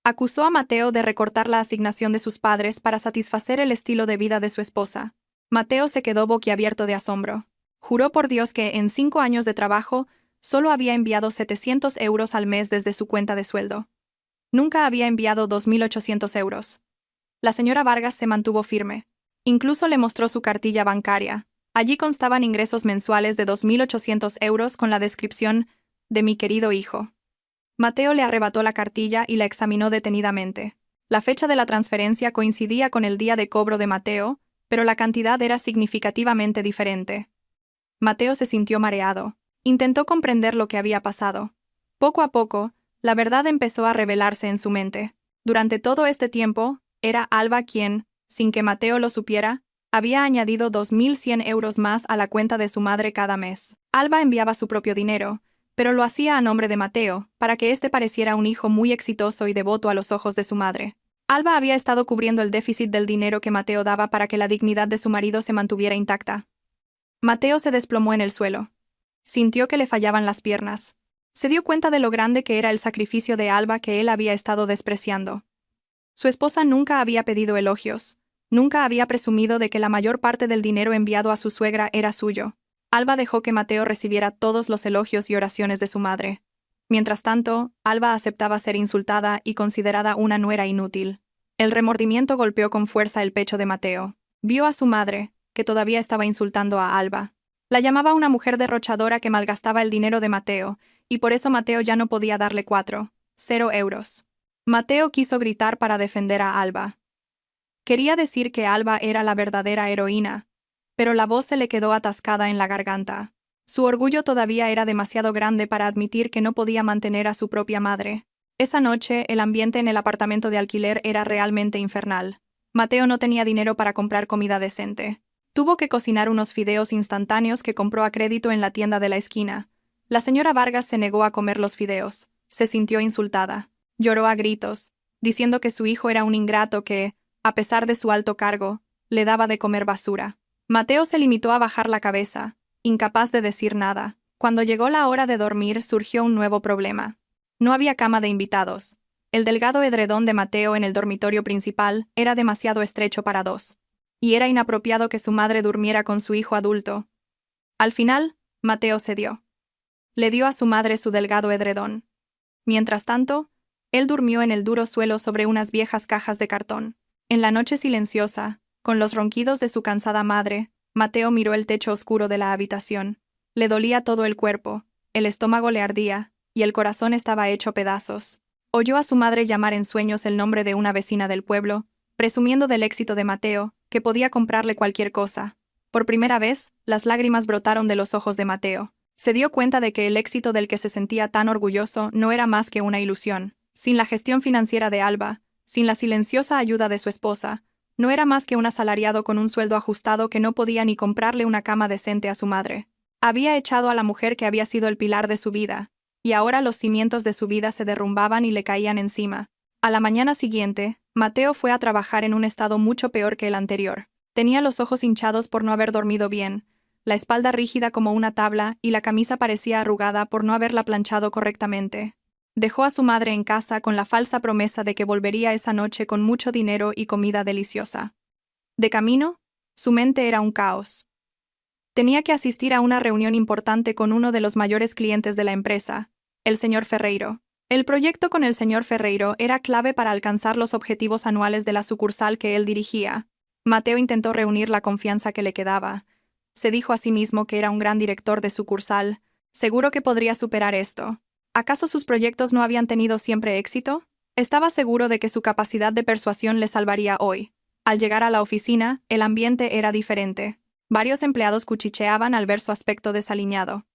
Acusó a Mateo de recortar la asignación de sus padres para satisfacer el estilo de vida de su esposa. Mateo se quedó boquiabierto de asombro. Juró por Dios que, en 5 años de trabajo, solo había enviado 700 euros al mes desde su cuenta de sueldo. Nunca había enviado 2.800 euros. La señora Vargas se mantuvo firme. Incluso le mostró su cartilla bancaria. Allí constaban ingresos mensuales de 2.800 euros con la descripción de mi querido hijo. Mateo le arrebató la cartilla y la examinó detenidamente. La fecha de la transferencia coincidía con el día de cobro de Mateo, pero la cantidad era significativamente diferente. Mateo se sintió mareado. Intentó comprender lo que había pasado. Poco a poco, la verdad empezó a revelarse en su mente. Durante todo este tiempo, era Alba quien, sin que Mateo lo supiera, había añadido 2.100 euros más a la cuenta de su madre cada mes. Alba enviaba su propio dinero, pero lo hacía a nombre de Mateo, para que éste pareciera un hijo muy exitoso y devoto a los ojos de su madre. Alba había estado cubriendo el déficit del dinero que Mateo daba para que la dignidad de su marido se mantuviera intacta. Mateo se desplomó en el suelo. Sintió que le fallaban las piernas. Se dio cuenta de lo grande que era el sacrificio de Alba que él había estado despreciando. Su esposa nunca había pedido elogios, nunca había presumido de que la mayor parte del dinero enviado a su suegra era suyo. Alba dejó que Mateo recibiera todos los elogios y oraciones de su madre. Mientras tanto, Alba aceptaba ser insultada y considerada una nuera inútil. El remordimiento golpeó con fuerza el pecho de Mateo. Vio a su madre, que todavía estaba insultando a Alba. La llamaba una mujer derrochadora que malgastaba el dinero de Mateo, y por eso Mateo ya no podía darle 0 euros. Mateo quiso gritar para defender a Alba. Quería decir que Alba era la verdadera heroína, pero la voz se le quedó atascada en la garganta. Su orgullo todavía era demasiado grande para admitir que no podía mantener a su propia madre. Esa noche, el ambiente en el apartamento de alquiler era realmente infernal. Mateo no tenía dinero para comprar comida decente. Tuvo que cocinar unos fideos instantáneos que compró a crédito en la tienda de la esquina. La señora Vargas se negó a comer los fideos. Se sintió insultada. Lloró a gritos, diciendo que su hijo era un ingrato que, a pesar de su alto cargo, le daba de comer basura. Mateo se limitó a bajar la cabeza, incapaz de decir nada. Cuando llegó la hora de dormir surgió un nuevo problema. No había cama de invitados. El delgado edredón de Mateo en el dormitorio principal era demasiado estrecho para dos. Y era inapropiado que su madre durmiera con su hijo adulto. Al final, Mateo cedió. Le dio a su madre su delgado edredón. Mientras tanto, él durmió en el duro suelo sobre unas viejas cajas de cartón. En la noche silenciosa, con los ronquidos de su cansada madre, Mateo miró el techo oscuro de la habitación. Le dolía todo el cuerpo, el estómago le ardía, y el corazón estaba hecho pedazos. Oyó a su madre llamar en sueños el nombre de una vecina del pueblo, presumiendo del éxito de Mateo, que podía comprarle cualquier cosa. Por primera vez, las lágrimas brotaron de los ojos de Mateo. Se dio cuenta de que el éxito del que se sentía tan orgulloso no era más que una ilusión. Sin la gestión financiera de Alba, sin la silenciosa ayuda de su esposa, no era más que un asalariado con un sueldo ajustado que no podía ni comprarle una cama decente a su madre. Había echado a la mujer que había sido el pilar de su vida, y ahora los cimientos de su vida se derrumbaban y le caían encima. A la mañana siguiente, Mateo fue a trabajar en un estado mucho peor que el anterior. Tenía los ojos hinchados por no haber dormido bien, la espalda rígida como una tabla y la camisa parecía arrugada por no haberla planchado correctamente. Dejó a su madre en casa con la falsa promesa de que volvería esa noche con mucho dinero y comida deliciosa. De camino, su mente era un caos. Tenía que asistir a una reunión importante con uno de los mayores clientes de la empresa, el señor Ferreiro. El proyecto con el señor Ferreiro era clave para alcanzar los objetivos anuales de la sucursal que él dirigía. Mateo intentó reunir la confianza que le quedaba. Se dijo a sí mismo que era un gran director de sucursal, seguro que podría superar esto. ¿Acaso sus proyectos no habían tenido siempre éxito? Estaba seguro de que su capacidad de persuasión le salvaría hoy. Al llegar a la oficina, el ambiente era diferente. Varios empleados cuchicheaban al ver su aspecto desaliñado.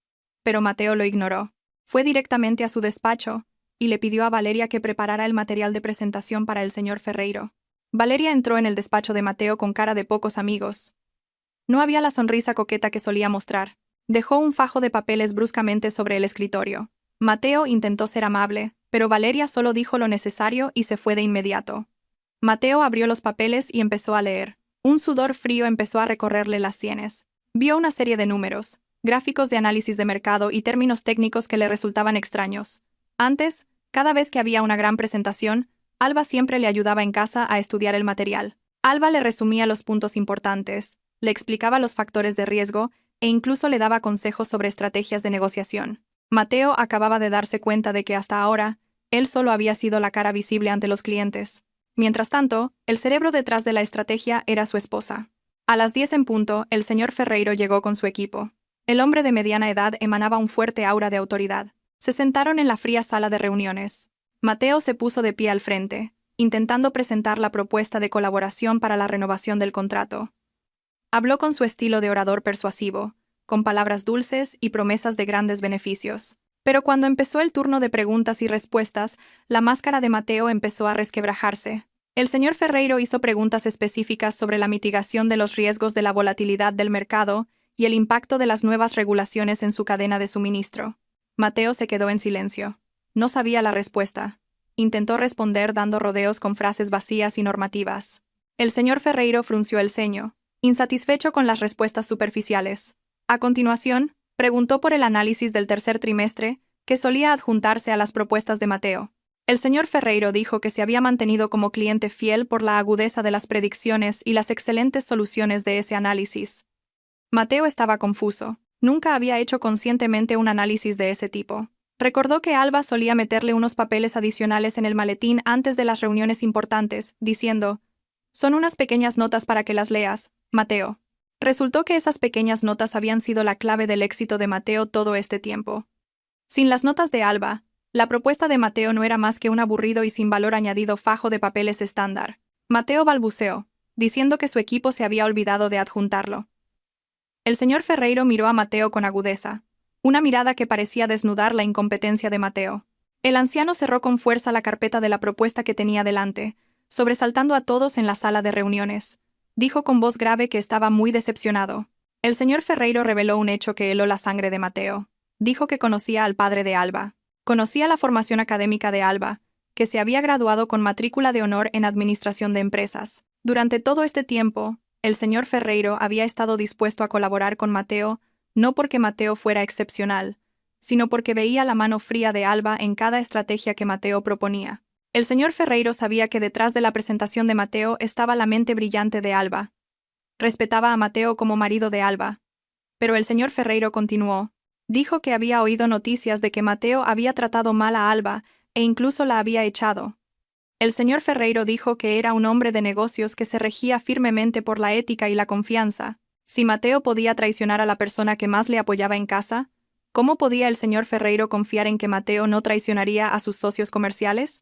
Pero Mateo lo ignoró. Fue directamente a su despacho y le pidió a Valeria que preparara el material de presentación para el señor Ferreiro. Valeria entró en el despacho de Mateo con cara de pocos amigos. No había la sonrisa coqueta que solía mostrar. Dejó un fajo de papeles bruscamente sobre el escritorio. Mateo intentó ser amable, pero Valeria solo dijo lo necesario y se fue de inmediato. Mateo abrió los papeles y empezó a leer. Un sudor frío empezó a recorrerle las sienes. Vio una serie de números, gráficos de análisis de mercado y términos técnicos que le resultaban extraños. Antes, cada vez que había una gran presentación, Alba siempre le ayudaba en casa a estudiar el material. Alba le resumía los puntos importantes, le explicaba los factores de riesgo e incluso le daba consejos sobre estrategias de negociación. Mateo acababa de darse cuenta de que hasta ahora, él solo había sido la cara visible ante los clientes. Mientras tanto, el cerebro detrás de la estrategia era su esposa. A las 10 en punto, el señor Ferreiro llegó con su equipo. El hombre de mediana edad emanaba un fuerte aura de autoridad. Se sentaron en la fría sala de reuniones. Mateo se puso de pie al frente, intentando presentar la propuesta de colaboración para la renovación del contrato. Habló con su estilo de orador persuasivo, con palabras dulces y promesas de grandes beneficios. Pero cuando empezó el turno de preguntas y respuestas, la máscara de Mateo empezó a resquebrajarse. El señor Ferreiro hizo preguntas específicas sobre la mitigación de los riesgos de la volatilidad del mercado y el impacto de las nuevas regulaciones en su cadena de suministro. Mateo se quedó en silencio. No sabía la respuesta. Intentó responder dando rodeos con frases vacías y normativas. El señor Ferreiro frunció el ceño, insatisfecho con las respuestas superficiales. A continuación, preguntó por el análisis del tercer trimestre, que solía adjuntarse a las propuestas de Mateo. El señor Ferreiro dijo que se había mantenido como cliente fiel por la agudeza de las predicciones y las excelentes soluciones de ese análisis. Mateo estaba confuso. Nunca había hecho conscientemente un análisis de ese tipo. Recordó que Alba solía meterle unos papeles adicionales en el maletín antes de las reuniones importantes, diciendo: «Son unas pequeñas notas para que las leas, Mateo». Resultó que esas pequeñas notas habían sido la clave del éxito de Mateo todo este tiempo. Sin las notas de Alba, la propuesta de Mateo no era más que un aburrido y sin valor añadido fajo de papeles estándar. Mateo balbuceó, diciendo que su equipo se había olvidado de adjuntarlo. El señor Ferreiro miró a Mateo con agudeza, una mirada que parecía desnudar la incompetencia de Mateo. El anciano cerró con fuerza la carpeta de la propuesta que tenía delante, sobresaltando a todos en la sala de reuniones. Dijo con voz grave que estaba muy decepcionado. El señor Ferreiro reveló un hecho que heló la sangre de Mateo. Dijo que conocía al padre de Alba. Conocía la formación académica de Alba, que se había graduado con matrícula de honor en Administración de Empresas. Durante todo este tiempo, el señor Ferreiro había estado dispuesto a colaborar con Mateo, no porque Mateo fuera excepcional, sino porque veía la mano fría de Alba en cada estrategia que Mateo proponía. El señor Ferreiro sabía que detrás de la presentación de Mateo estaba la mente brillante de Alba. Respetaba a Mateo como marido de Alba. Pero el señor Ferreiro continuó. Dijo que había oído noticias de que Mateo había tratado mal a Alba e incluso la había echado. El señor Ferreiro dijo que era un hombre de negocios que se regía firmemente por la ética y la confianza. Si Mateo podía traicionar a la persona que más le apoyaba en casa, ¿cómo podía el señor Ferreiro confiar en que Mateo no traicionaría a sus socios comerciales?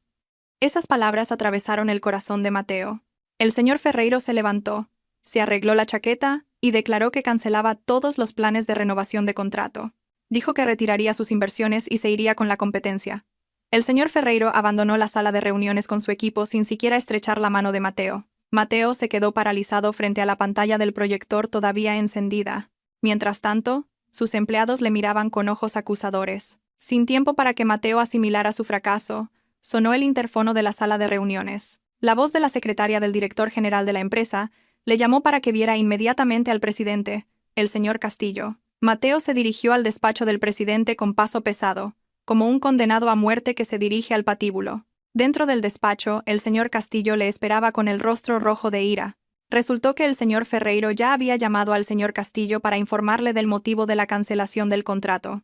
Esas palabras atravesaron el corazón de Mateo. El señor Ferreiro se levantó, se arregló la chaqueta y declaró que cancelaba todos los planes de renovación de contrato. Dijo que retiraría sus inversiones y se iría con la competencia. El señor Ferreiro abandonó la sala de reuniones con su equipo sin siquiera estrechar la mano de Mateo. Mateo se quedó paralizado frente a la pantalla del proyector todavía encendida. Mientras tanto, sus empleados le miraban con ojos acusadores. Sin tiempo para que Mateo asimilara su fracaso, sonó el interfono de la sala de reuniones. La voz de la secretaria del director general de la empresa le llamó para que viera inmediatamente al presidente, el señor Castillo. Mateo se dirigió al despacho del presidente con paso pesado, como un condenado a muerte que se dirige al patíbulo. Dentro del despacho, el señor Castillo le esperaba con el rostro rojo de ira. Resultó que el señor Ferreiro ya había llamado al señor Castillo para informarle del motivo de la cancelación del contrato.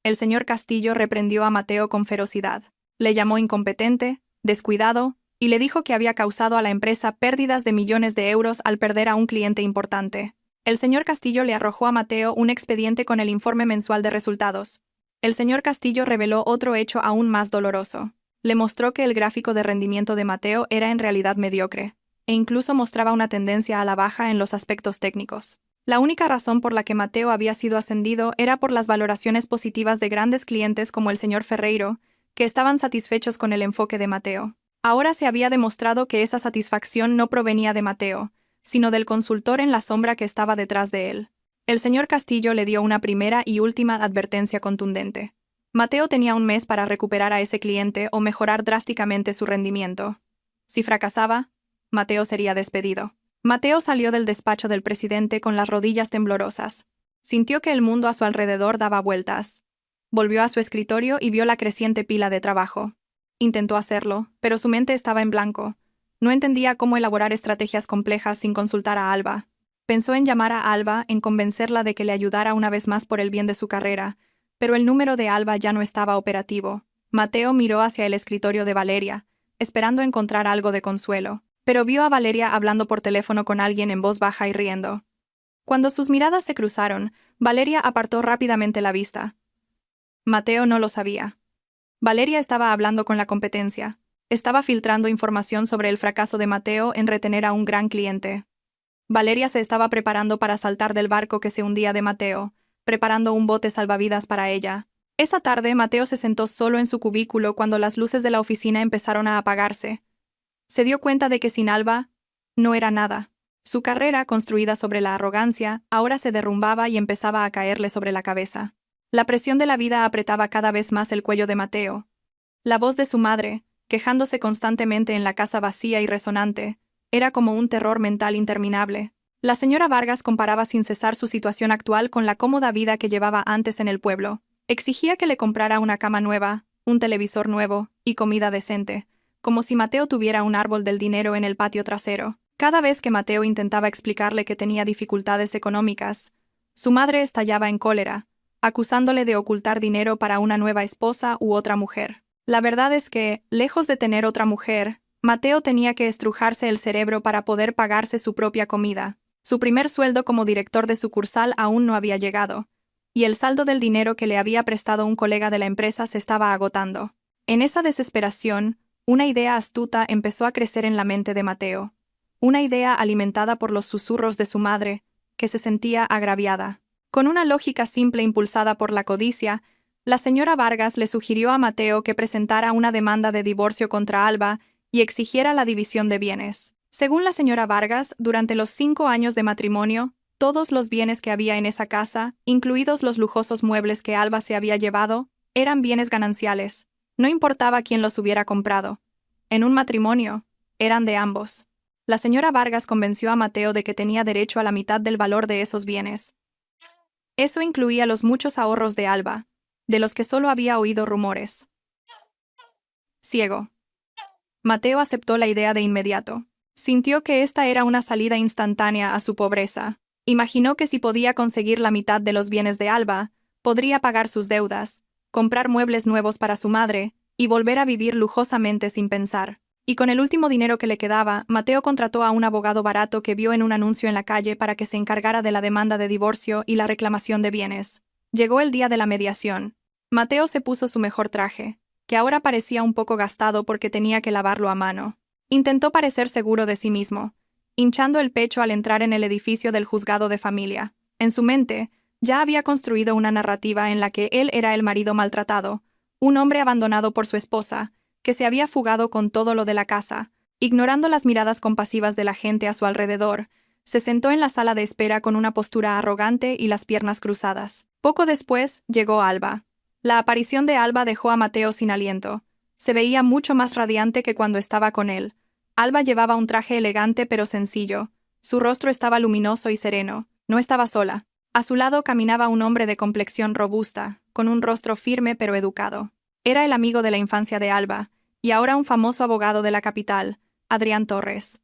El señor Castillo reprendió a Mateo con ferocidad. Le llamó incompetente, descuidado, y le dijo que había causado a la empresa pérdidas de millones de euros al perder a un cliente importante. El señor Castillo le arrojó a Mateo un expediente con el informe mensual de resultados. El señor Castillo reveló otro hecho aún más doloroso. Le mostró que el gráfico de rendimiento de Mateo era en realidad mediocre, e incluso mostraba una tendencia a la baja en los aspectos técnicos. La única razón por la que Mateo había sido ascendido era por las valoraciones positivas de grandes clientes como el señor Ferreiro, que estaban satisfechos con el enfoque de Mateo. Ahora se había demostrado que esa satisfacción no provenía de Mateo, sino del consultor en la sombra que estaba detrás de él. El señor Castillo le dio una primera y última advertencia contundente. Mateo tenía un mes para recuperar a ese cliente o mejorar drásticamente su rendimiento. Si fracasaba, Mateo sería despedido. Mateo salió del despacho del presidente con las rodillas temblorosas. Sintió que el mundo a su alrededor daba vueltas. Volvió a su escritorio y vio la creciente pila de trabajo. Intentó hacerlo, pero su mente estaba en blanco. No entendía cómo elaborar estrategias complejas sin consultar a Alba. Pensó en llamar a Alba, en convencerla de que le ayudara una vez más por el bien de su carrera, pero el número de Alba ya no estaba operativo. Mateo miró hacia el escritorio de Valeria, esperando encontrar algo de consuelo, pero vio a Valeria hablando por teléfono con alguien en voz baja y riendo. Cuando sus miradas se cruzaron, Valeria apartó rápidamente la vista. Mateo no lo sabía. Valeria estaba hablando con la competencia. Estaba filtrando información sobre el fracaso de Mateo en retener a un gran cliente. Valeria se estaba preparando para saltar del barco que se hundía de Mateo, preparando un bote salvavidas para ella. Esa tarde, Mateo se sentó solo en su cubículo cuando las luces de la oficina empezaron a apagarse. Se dio cuenta de que sin Alba, no era nada. Su carrera, construida sobre la arrogancia, ahora se derrumbaba y empezaba a caerle sobre la cabeza. La presión de la vida apretaba cada vez más el cuello de Mateo. La voz de su madre, quejándose constantemente en la casa vacía y resonante, era como un terror mental interminable. La señora Vargas comparaba sin cesar su situación actual con la cómoda vida que llevaba antes en el pueblo. Exigía que le comprara una cama nueva, un televisor nuevo y comida decente, como si Mateo tuviera un árbol del dinero en el patio trasero. Cada vez que Mateo intentaba explicarle que tenía dificultades económicas, su madre estallaba en cólera, acusándole de ocultar dinero para una nueva esposa u otra mujer. La verdad es que, lejos de tener otra mujer, Mateo tenía que estrujarse el cerebro para poder pagarse su propia comida. Su primer sueldo como director de sucursal aún no había llegado, y el saldo del dinero que le había prestado un colega de la empresa se estaba agotando. En esa desesperación, una idea astuta empezó a crecer en la mente de Mateo. Una idea alimentada por los susurros de su madre, que se sentía agraviada. Con una lógica simple impulsada por la codicia, la señora Vargas le sugirió a Mateo que presentara una demanda de divorcio contra Alba y exigiera la división de bienes. Según la señora Vargas, durante los 5 años de matrimonio, Todos los bienes que había en esa casa, incluidos los lujosos muebles que Alba se había llevado, eran bienes gananciales. No importaba quién los hubiera comprado. En un matrimonio, eran de ambos. La señora Vargas convenció a Mateo de que tenía derecho a la mitad del valor de esos bienes. Eso incluía los muchos ahorros de Alba, de los que solo había oído rumores. Ciego. Mateo aceptó la idea de inmediato. Sintió que esta era una salida instantánea a su pobreza. Imaginó que si podía conseguir la mitad de los bienes de Alba, podría pagar sus deudas, comprar muebles nuevos para su madre y volver a vivir lujosamente sin pensar. Y con el último dinero que le quedaba, Mateo contrató a un abogado barato que vio en un anuncio en la calle para que se encargara de la demanda de divorcio y la reclamación de bienes. Llegó el día de la mediación. Mateo se puso su mejor traje, que ahora parecía un poco gastado porque tenía que lavarlo a mano. Intentó parecer seguro de sí mismo, hinchando el pecho al entrar en el edificio del juzgado de familia. En su mente, ya había construido una narrativa en la que él era el marido maltratado, un hombre abandonado por su esposa, que se había fugado con todo lo de la casa. Ignorando las miradas compasivas de la gente a su alrededor, se sentó en la sala de espera con una postura arrogante y las piernas cruzadas. Poco después, llegó Alba. La aparición de Alba dejó a Mateo sin aliento. Se veía mucho más radiante que cuando estaba con él. Alba llevaba un traje elegante pero sencillo. Su rostro estaba luminoso y sereno. No estaba sola. A su lado caminaba un hombre de complexión robusta, con un rostro firme pero educado. Era el amigo de la infancia de Alba, y ahora un famoso abogado de la capital, Adrián Torres.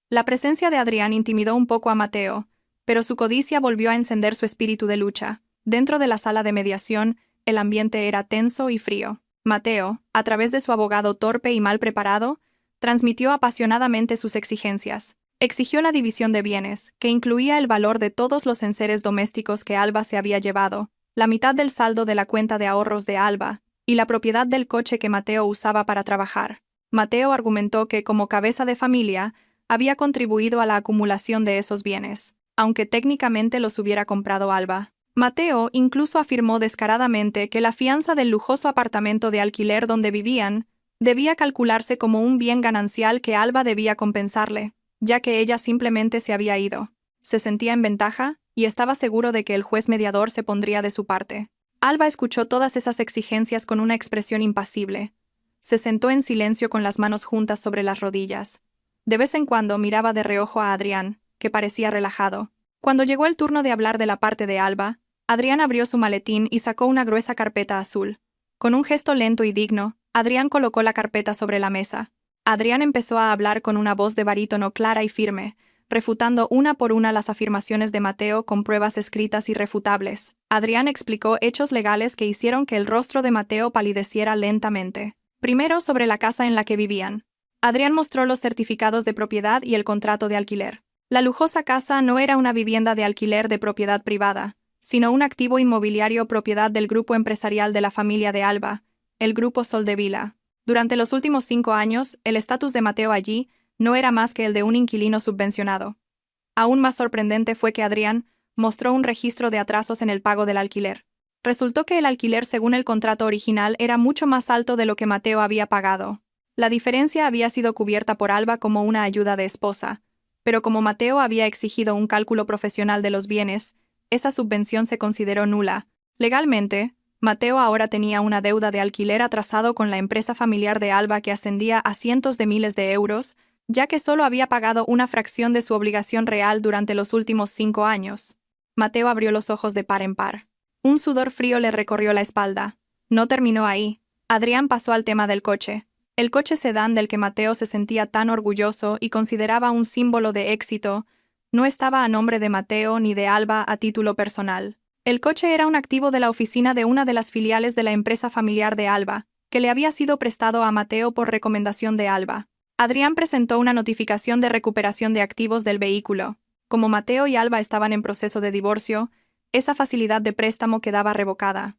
La presencia de Adrián intimidó un poco a Mateo, pero su codicia volvió a encender su espíritu de lucha. Dentro de la sala de mediación, el ambiente era tenso y frío. Mateo, a través de su abogado torpe y mal preparado, transmitió apasionadamente sus exigencias. Exigió la división de bienes, que incluía el valor de todos los enseres domésticos que Alba se había llevado, la mitad del saldo de la cuenta de ahorros de Alba, y la propiedad del coche que Mateo usaba para trabajar. Mateo argumentó que, como cabeza de familia, había contribuido a la acumulación de esos bienes, aunque técnicamente los hubiera comprado Alba. Mateo incluso afirmó descaradamente que la fianza del lujoso apartamento de alquiler donde vivían debía calcularse como un bien ganancial que Alba debía compensarle, ya que ella simplemente se había ido. Se sentía en ventaja y estaba seguro de que el juez mediador se pondría de su parte. Alba escuchó todas esas exigencias con una expresión impasible. Se sentó en silencio con las manos juntas sobre las rodillas. De vez en cuando miraba de reojo a Adrián, que parecía relajado. Cuando llegó el turno de hablar de la parte de Alba, Adrián abrió su maletín y sacó una gruesa carpeta azul. Con un gesto lento y digno, Adrián colocó la carpeta sobre la mesa. Adrián empezó a hablar con una voz de barítono clara y firme, refutando una por una las afirmaciones de Mateo con pruebas escritas irrefutables. Adrián explicó hechos legales que hicieron que el rostro de Mateo palideciera lentamente. Primero, sobre la casa en la que vivían. Adrián mostró los certificados de propiedad y el contrato de alquiler. La lujosa casa no era una vivienda de alquiler de propiedad privada, sino un activo inmobiliario propiedad del grupo empresarial de la familia de Alba, el Grupo Soldevila. Durante los últimos 5 años, el estatus de Mateo allí no era más que el de un inquilino subvencionado. Aún más sorprendente fue que Adrián mostró un registro de atrasos en el pago del alquiler. Resultó que el alquiler según el contrato original era mucho más alto de lo que Mateo había pagado. La diferencia había sido cubierta por Alba como una ayuda de esposa, pero como Mateo había exigido un cálculo profesional de los bienes, esa subvención se consideró nula. Legalmente, Mateo ahora tenía una deuda de alquiler atrasado con la empresa familiar de Alba que ascendía a cientos de miles de euros, ya que solo había pagado una fracción de su obligación real durante los últimos 5 años. Mateo abrió los ojos de par en par. Un sudor frío le recorrió la espalda. No terminó ahí. Adrián pasó al tema del coche. El coche sedán del que Mateo se sentía tan orgulloso y consideraba un símbolo de éxito, no estaba a nombre de Mateo ni de Alba a título personal. El coche era un activo de la oficina de una de las filiales de la empresa familiar de Alba, que le había sido prestado a Mateo por recomendación de Alba. Adrián presentó una notificación de recuperación de activos del vehículo. Como Mateo y Alba estaban en proceso de divorcio, esa facilidad de préstamo quedaba revocada.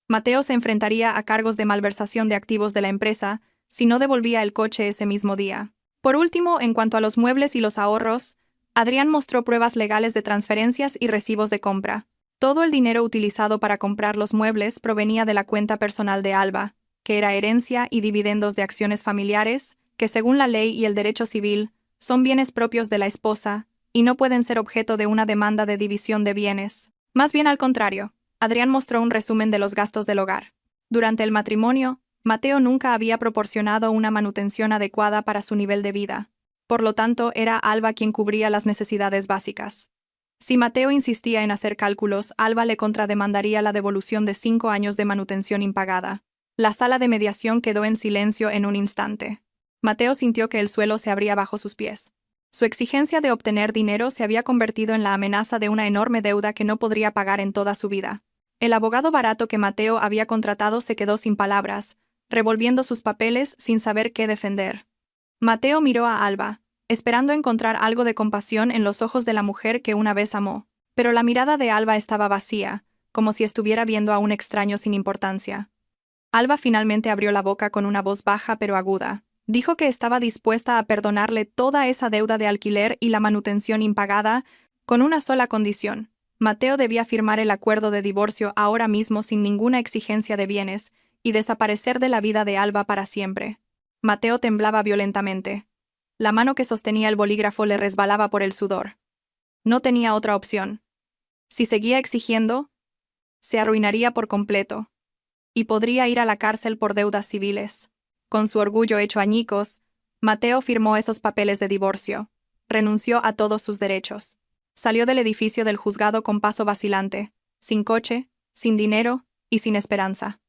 Mateo se enfrentaría a cargos de malversación de activos de la empresa si no devolvía el coche ese mismo día. Por último, en cuanto a los muebles y los ahorros, Adrián mostró pruebas legales de transferencias y recibos de compra. Todo el dinero utilizado para comprar los muebles provenía de la cuenta personal de Alba, que era herencia y dividendos de acciones familiares, que según la ley y el derecho civil, son bienes propios de la esposa, y no pueden ser objeto de una demanda de división de bienes. Más bien al contrario, Adrián mostró un resumen de los gastos del hogar. Durante el matrimonio, Mateo nunca había proporcionado una manutención adecuada para su nivel de vida. Por lo tanto, era Alba quien cubría las necesidades básicas. Si Mateo insistía en hacer cálculos, Alba le contrademandaría la devolución de 5 años de manutención impagada. La sala de mediación quedó en silencio en un instante. Mateo sintió que el suelo se abría bajo sus pies. Su exigencia de obtener dinero se había convertido en la amenaza de una enorme deuda que no podría pagar en toda su vida. El abogado barato que Mateo había contratado se quedó sin palabras, revolviendo sus papeles sin saber qué defender. Mateo miró a Alba, esperando encontrar algo de compasión en los ojos de la mujer que una vez amó, pero la mirada de Alba estaba vacía, como si estuviera viendo a un extraño sin importancia. Alba finalmente abrió la boca con una voz baja pero aguda. Dijo que estaba dispuesta a perdonarle toda esa deuda de alquiler y la manutención impagada, con una sola condición. Mateo debía firmar el acuerdo de divorcio ahora mismo sin ninguna exigencia de bienes, y desaparecer de la vida de Alba para siempre. Mateo temblaba violentamente. La mano que sostenía el bolígrafo le resbalaba por el sudor. No tenía otra opción. Si seguía exigiendo, se arruinaría por completo. Y podría ir a la cárcel por deudas civiles. Con su orgullo hecho añicos, Mateo firmó esos papeles de divorcio. Renunció a todos sus derechos. Salió del edificio del juzgado con paso vacilante, sin coche, sin dinero y sin esperanza.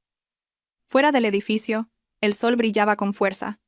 Fuera del edificio, el sol brillaba con fuerza.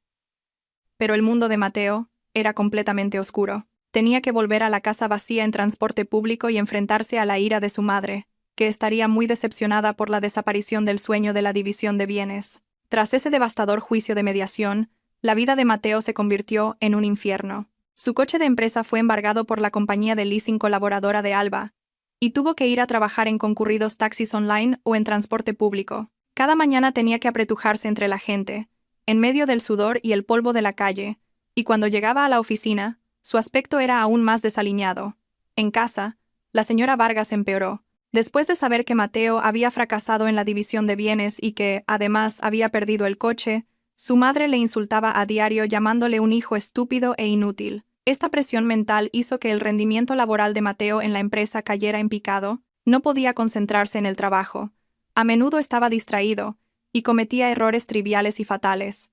Pero el mundo de Mateo era completamente oscuro. Tenía que volver a la casa vacía en transporte público y enfrentarse a la ira de su madre, que estaría muy decepcionada por la desaparición del sueño de la división de bienes. Tras ese devastador juicio de mediación, la vida de Mateo se convirtió en un infierno. Su coche de empresa fue embargado por la compañía de leasing colaboradora de Alba, y tuvo que ir a trabajar en concurridos taxis online o en transporte público. Cada mañana tenía que apretujarse entre la gente, en medio del sudor y el polvo de la calle, y cuando llegaba a la oficina, su aspecto era aún más desaliñado. En casa, la señora Vargas empeoró. Después de saber que Mateo había fracasado en la división de bienes y que, además, había perdido el coche, su madre le insultaba a diario llamándole un hijo estúpido e inútil. Esta presión mental hizo que el rendimiento laboral de Mateo en la empresa cayera en picado. No podía concentrarse en el trabajo. A menudo estaba distraído y cometía errores triviales y fatales.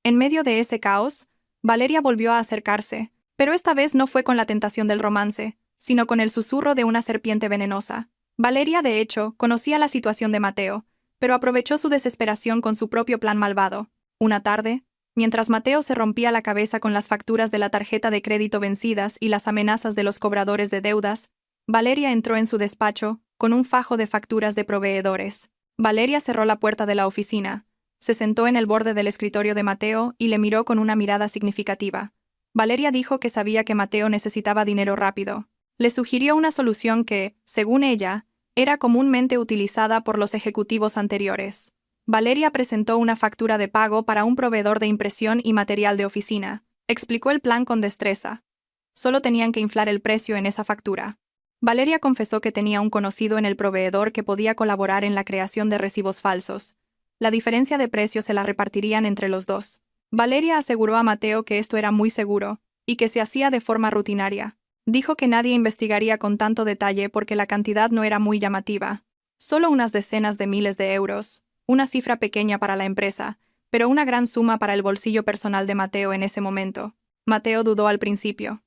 En medio de ese caos, Valeria volvió a acercarse, pero esta vez no fue con la tentación del romance, sino con el susurro de una serpiente venenosa. Valeria, de hecho, conocía la situación de Mateo, pero aprovechó su desesperación con su propio plan malvado. Una tarde, mientras Mateo se rompía la cabeza con las facturas de la tarjeta de crédito vencidas y las amenazas de los cobradores de deudas, Valeria entró en su despacho con un fajo de facturas de proveedores. Valeria cerró la puerta de la oficina, se sentó en el borde del escritorio de Mateo y le miró con una mirada significativa. Valeria dijo que sabía que Mateo necesitaba dinero rápido. Le sugirió una solución que, según ella, era comúnmente utilizada por los ejecutivos anteriores. Valeria presentó una factura de pago para un proveedor de impresión y material de oficina. Explicó el plan con destreza. Solo tenían que inflar el precio en esa factura. Valeria confesó que tenía un conocido en el proveedor que podía colaborar en la creación de recibos falsos. La diferencia de precio se la repartirían entre los dos. Valeria aseguró a Mateo que esto era muy seguro y que se hacía de forma rutinaria. Dijo que nadie investigaría con tanto detalle porque la cantidad no era muy llamativa. Solo unas decenas de miles de euros, una cifra pequeña para la empresa, pero una gran suma para el bolsillo personal de Mateo en ese momento. Mateo dudó al principio.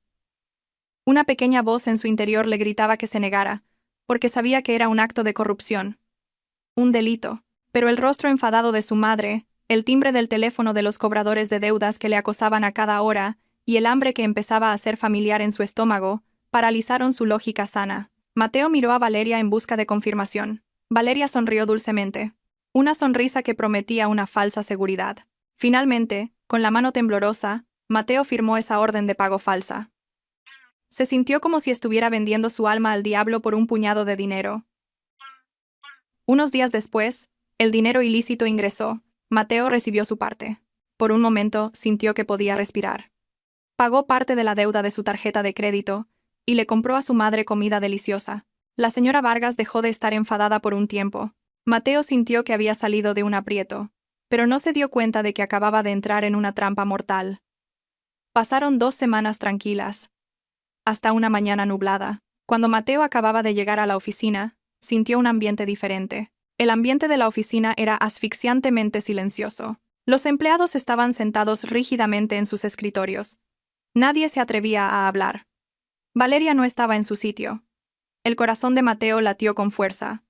Una pequeña voz en su interior le gritaba que se negara, porque sabía que era un acto de corrupción. Un delito. Pero el rostro enfadado de su madre, el timbre del teléfono de los cobradores de deudas que le acosaban a cada hora, y el hambre que empezaba a ser familiar en su estómago, paralizaron su lógica sana. Mateo miró a Valeria en busca de confirmación. Valeria sonrió dulcemente. Una sonrisa que prometía una falsa seguridad. Finalmente, con la mano temblorosa, Mateo firmó esa orden de pago falsa. Se sintió como si estuviera vendiendo su alma al diablo por un puñado de dinero. Unos días después, el dinero ilícito ingresó. Mateo recibió su parte. Por un momento, sintió que podía respirar. Pagó parte de la deuda de su tarjeta de crédito y le compró a su madre comida deliciosa. La señora Vargas dejó de estar enfadada por un tiempo. Mateo sintió que había salido de un aprieto, pero no se dio cuenta de que acababa de entrar en una trampa mortal. Pasaron 2 semanas tranquilas. hasta una mañana nublada. Cuando Mateo acababa de llegar a la oficina, sintió un ambiente diferente. El ambiente de la oficina era asfixiantemente silencioso. Los empleados estaban sentados rígidamente en sus escritorios. Nadie se atrevía a hablar. Valeria no estaba en su sitio. El corazón de Mateo latió con fuerza.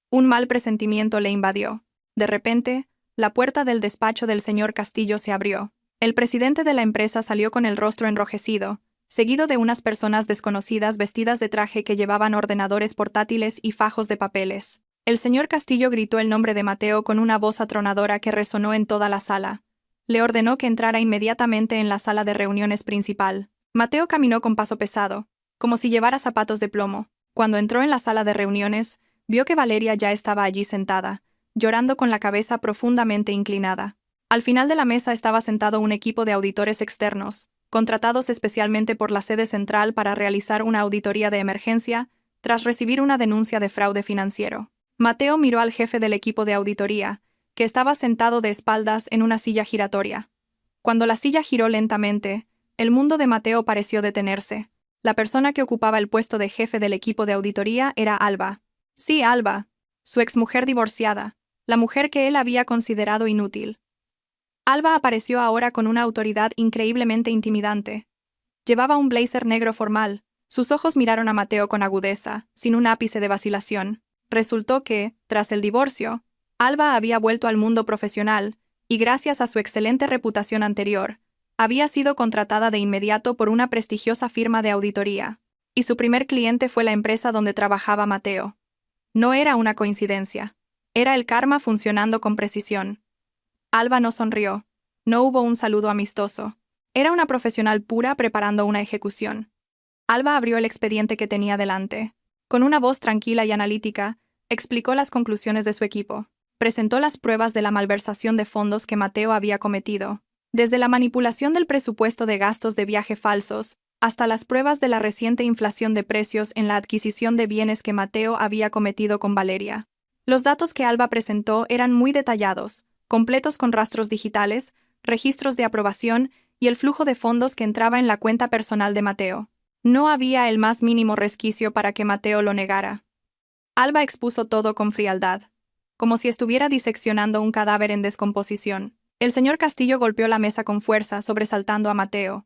Un mal presentimiento le invadió. De repente, la puerta del despacho del señor Castillo se abrió. El presidente de la empresa salió con el rostro enrojecido, seguido de unas personas desconocidas vestidas de traje que llevaban ordenadores portátiles y fajos de papeles. El señor Castillo gritó el nombre de Mateo con una voz atronadora que resonó en toda la sala. Le ordenó que entrara inmediatamente en la sala de reuniones principal. Mateo caminó con paso pesado, como si llevara zapatos de plomo. Cuando entró en la sala de reuniones, vio que Valeria ya estaba allí sentada, llorando con la cabeza profundamente inclinada. Al final de la mesa estaba sentado un equipo de auditores externos, contratados especialmente por la sede central para realizar una auditoría de emergencia, tras recibir una denuncia de fraude financiero. Mateo miró al jefe del equipo de auditoría, que estaba sentado de espaldas en una silla giratoria. Cuando la silla giró lentamente, el mundo de Mateo pareció detenerse. La persona que ocupaba el puesto de jefe del equipo de auditoría era Alba. Sí, Alba, su exmujer divorciada, la mujer que él había considerado inútil. Alba apareció ahora con una autoridad increíblemente intimidante. Llevaba un blazer negro formal. Sus ojos miraron a Mateo con agudeza, sin un ápice de vacilación. Resultó que, tras el divorcio, Alba había vuelto al mundo profesional, y gracias a su excelente reputación anterior, había sido contratada de inmediato por una prestigiosa firma de auditoría, y su primer cliente fue la empresa donde trabajaba Mateo. No era una coincidencia. Era el karma funcionando con precisión. Alba no sonrió. No hubo un saludo amistoso. Era una profesional pura preparando una ejecución. Alba abrió el expediente que tenía delante. Con una voz tranquila y analítica, explicó las conclusiones de su equipo. Presentó las pruebas de la malversación de fondos que Mateo había cometido, desde la manipulación del presupuesto de gastos de viaje falsos, hasta las pruebas de la reciente inflación de precios en la adquisición de bienes que Mateo había cometido con Valeria. Los datos que Alba presentó eran muy detallados, completos con rastros digitales, registros de aprobación y el flujo de fondos que entraba en la cuenta personal de Mateo. No había el más mínimo resquicio para que Mateo lo negara. Alba expuso todo con frialdad, como si estuviera diseccionando un cadáver en descomposición. El señor Castillo golpeó la mesa con fuerza, sobresaltando a Mateo.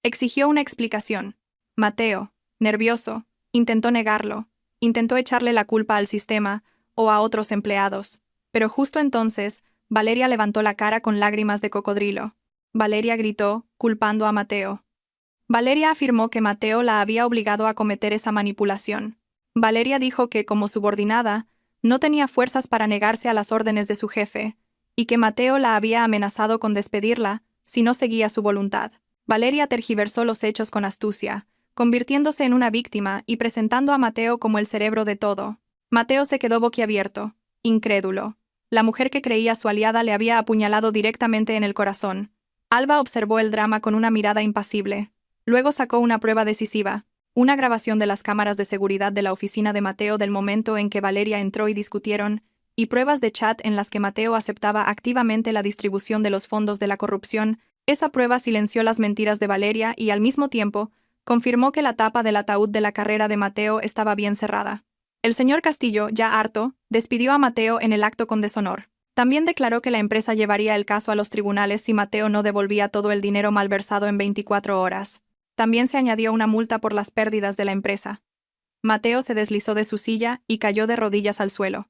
Exigió una explicación. Mateo, nervioso, intentó negarlo, intentó echarle la culpa al sistema o a otros empleados. Pero justo entonces, Valeria levantó la cara con lágrimas de cocodrilo. Valeria gritó, culpando a Mateo. Valeria afirmó que Mateo la había obligado a cometer esa manipulación. Valeria dijo que, como subordinada, no tenía fuerzas para negarse a las órdenes de su jefe, y que Mateo la había amenazado con despedirla si no seguía su voluntad. Valeria tergiversó los hechos con astucia, convirtiéndose en una víctima y presentando a Mateo como el cerebro de todo. Mateo se quedó boquiabierto, incrédulo. La mujer que creía su aliada le había apuñalado directamente en el corazón. Alba observó el drama con una mirada impasible. Luego sacó una prueba decisiva, una grabación de las cámaras de seguridad de la oficina de Mateo del momento en que Valeria entró y discutieron, y pruebas de chat en las que Mateo aceptaba activamente la distribución de los fondos de la corrupción. Esa prueba silenció las mentiras de Valeria y, al mismo tiempo, confirmó que la tapa del ataúd de la carrera de Mateo estaba bien cerrada. El señor Castillo, ya harto, despidió a Mateo en el acto con deshonor. También declaró que la empresa llevaría el caso a los tribunales si Mateo no devolvía todo el dinero malversado en 24 horas. También se añadió una multa por las pérdidas de la empresa. Mateo se deslizó de su silla y cayó de rodillas al suelo.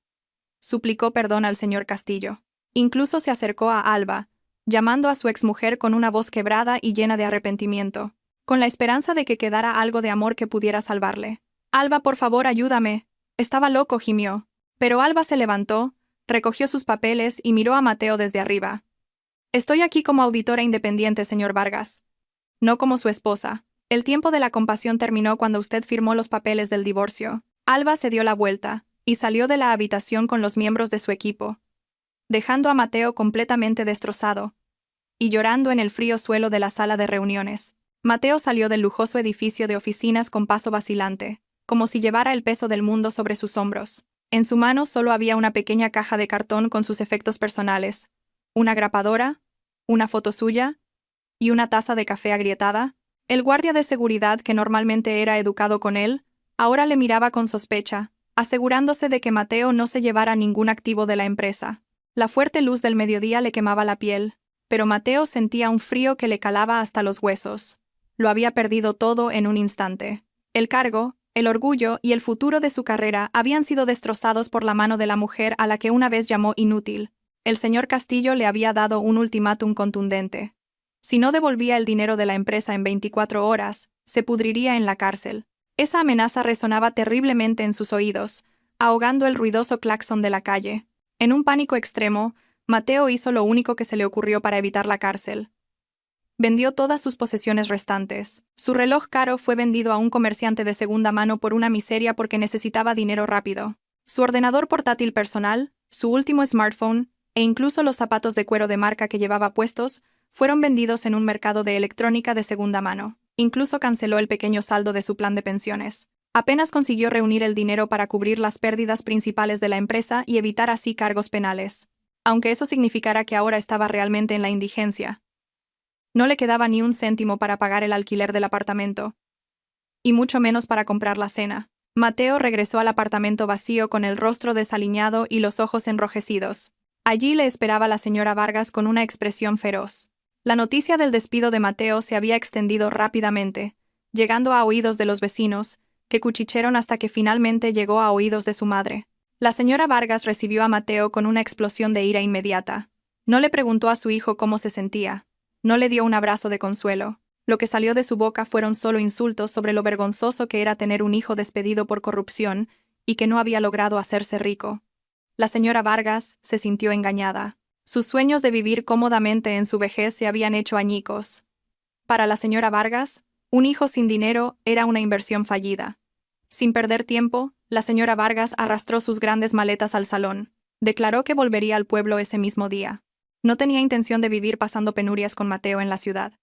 Suplicó perdón al señor Castillo. Incluso se acercó a Alba, llamando a su exmujer con una voz quebrada y llena de arrepentimiento, con la esperanza de que quedara algo de amor que pudiera salvarle. «Alba, por favor, ayúdame». Estaba loco, gimió. Pero Alba se levantó, recogió sus papeles y miró a Mateo desde arriba. «Estoy aquí como auditora independiente, señor Vargas. No como su esposa. El tiempo de la compasión terminó cuando usted firmó los papeles del divorcio». Alba se dio la vuelta y salió de la habitación con los miembros de su equipo, dejando a Mateo completamente destrozado y llorando en el frío suelo de la sala de reuniones. Mateo salió del lujoso edificio de oficinas con paso vacilante, como si llevara el peso del mundo sobre sus hombros. En su mano solo había una pequeña caja de cartón con sus efectos personales, una grapadora, una foto suya y una taza de café agrietada. El guardia de seguridad, que normalmente era educado con él, ahora le miraba con sospecha, asegurándose de que Mateo no se llevara ningún activo de la empresa. La fuerte luz del mediodía le quemaba la piel, pero Mateo sentía un frío que le calaba hasta los huesos. Lo había perdido todo en un instante. El cargo, el orgullo y el futuro de su carrera habían sido destrozados por la mano de la mujer a la que una vez llamó inútil. El señor Castillo le había dado un ultimátum contundente. Si no devolvía el dinero de la empresa en 24 horas, se pudriría en la cárcel. Esa amenaza resonaba terriblemente en sus oídos, ahogando el ruidoso claxon de la calle. En un pánico extremo, Mateo hizo lo único que se le ocurrió para evitar la cárcel. Vendió todas sus posesiones restantes. Su reloj caro fue vendido a un comerciante de segunda mano por una miseria porque necesitaba dinero rápido. Su ordenador portátil personal, su último smartphone, e incluso los zapatos de cuero de marca que llevaba puestos, fueron vendidos en un mercado de electrónica de segunda mano. Incluso canceló el pequeño saldo de su plan de pensiones. Apenas consiguió reunir el dinero para cubrir las pérdidas principales de la empresa y evitar así cargos penales. Aunque eso significara que ahora estaba realmente en la indigencia. No le quedaba ni un céntimo para pagar el alquiler del apartamento. Y mucho menos para comprar la cena. Mateo regresó al apartamento vacío con el rostro desaliñado y los ojos enrojecidos. Allí le esperaba la señora Vargas con una expresión feroz. La noticia del despido de Mateo se había extendido rápidamente, llegando a oídos de los vecinos, que cuchichearon hasta que finalmente llegó a oídos de su madre. La señora Vargas recibió a Mateo con una explosión de ira inmediata. No le preguntó a su hijo cómo se sentía. No le dio un abrazo de consuelo. Lo que salió de su boca fueron solo insultos sobre lo vergonzoso que era tener un hijo despedido por corrupción y que no había logrado hacerse rico. La señora Vargas se sintió engañada. Sus sueños de vivir cómodamente en su vejez se habían hecho añicos. Para la señora Vargas, un hijo sin dinero era una inversión fallida. Sin perder tiempo, la señora Vargas arrastró sus grandes maletas al salón. Declaró que volvería al pueblo ese mismo día. No tenía intención de vivir pasando penurias con Mateo en la ciudad.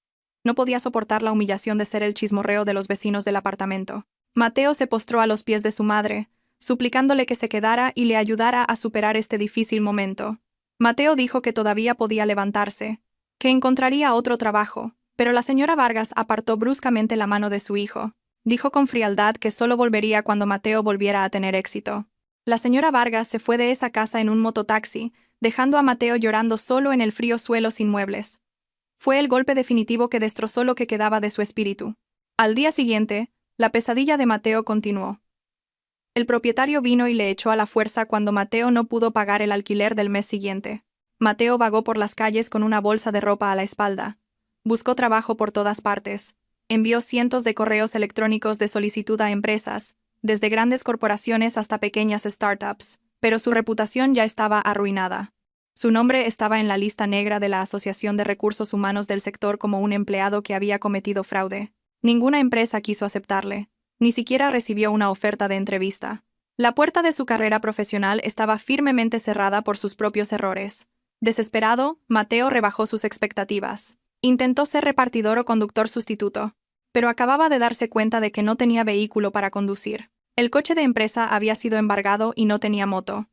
No podía soportar la humillación de ser el chismorreo de los vecinos del apartamento. Mateo se postró a los pies de su madre, suplicándole que se quedara y le ayudara a superar este difícil momento. Mateo dijo que todavía podía levantarse, que encontraría otro trabajo, pero la señora Vargas apartó bruscamente la mano de su hijo. Dijo con frialdad que solo volvería cuando Mateo volviera a tener éxito. La señora Vargas se fue de esa casa en un mototaxi, dejando a Mateo llorando solo en el frío suelo sin muebles. Fue el golpe definitivo que destrozó lo que quedaba de su espíritu. Al día siguiente, la pesadilla de Mateo continuó. El propietario vino y le echó a la fuerza cuando Mateo no pudo pagar el alquiler del mes siguiente. Mateo vagó por las calles con una bolsa de ropa a la espalda. Buscó trabajo por todas partes. Envió cientos de correos electrónicos de solicitud a empresas, desde grandes corporaciones hasta pequeñas startups, pero su reputación ya estaba arruinada. Su nombre estaba en la lista negra de la Asociación de Recursos Humanos del sector como un empleado que había cometido fraude. Ninguna empresa quiso aceptarle. Ni siquiera recibió una oferta de entrevista. La puerta de su carrera profesional estaba firmemente cerrada por sus propios errores. Desesperado, Mateo rebajó sus expectativas. Intentó ser repartidor o conductor sustituto, pero acababa de darse cuenta de que no tenía vehículo para conducir. El coche de empresa había sido embargado y no tenía moto.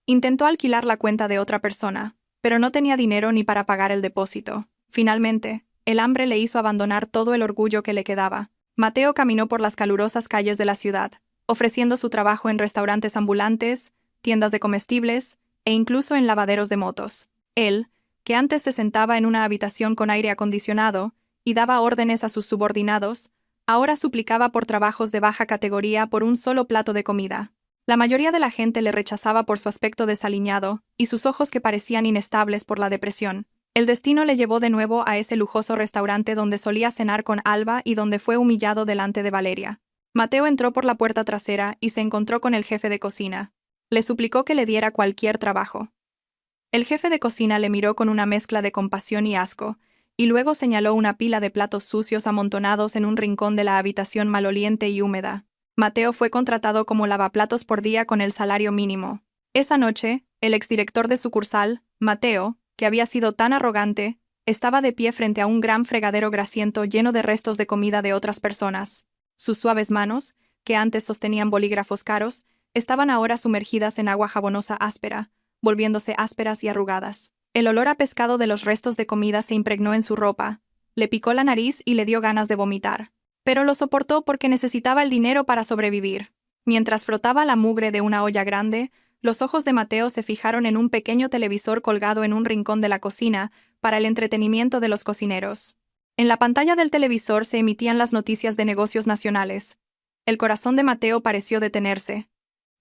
Intentó alquilar la cuenta de otra persona, pero no tenía dinero ni para pagar el depósito. Finalmente, el hambre le hizo abandonar todo el orgullo que le quedaba. Mateo caminó por las calurosas calles de la ciudad, ofreciendo su trabajo en restaurantes ambulantes, tiendas de comestibles e incluso en lavaderos de motos. Él, que antes se sentaba en una habitación con aire acondicionado y daba órdenes a sus subordinados, ahora suplicaba por trabajos de baja categoría por un solo plato de comida. La mayoría de la gente le rechazaba por su aspecto desaliñado y sus ojos que parecían inestables por la depresión. El destino le llevó de nuevo a ese lujoso restaurante donde solía cenar con Alba y donde fue humillado delante de Valeria. Mateo entró por la puerta trasera y se encontró con el jefe de cocina. Le suplicó que le diera cualquier trabajo. El jefe de cocina le miró con una mezcla de compasión y asco, y luego señaló una pila de platos sucios amontonados en un rincón de la habitación maloliente y húmeda. Mateo fue contratado como lavaplatos por día con el salario mínimo. Esa noche, el exdirector de sucursal, Mateo, que había sido tan arrogante, estaba de pie frente a un gran fregadero grasiento lleno de restos de comida de otras personas. Sus suaves manos, que antes sostenían bolígrafos caros, estaban ahora sumergidas en agua jabonosa áspera, volviéndose ásperas y arrugadas. El olor a pescado de los restos de comida se impregnó en su ropa, le picó la nariz y le dio ganas de vomitar. Pero lo soportó porque necesitaba el dinero para sobrevivir. Mientras frotaba la mugre de una olla grande, los ojos de Mateo se fijaron en un pequeño televisor colgado en un rincón de la cocina para el entretenimiento de los cocineros. En la pantalla del televisor se emitían las noticias de negocios nacionales. El corazón de Mateo pareció detenerse.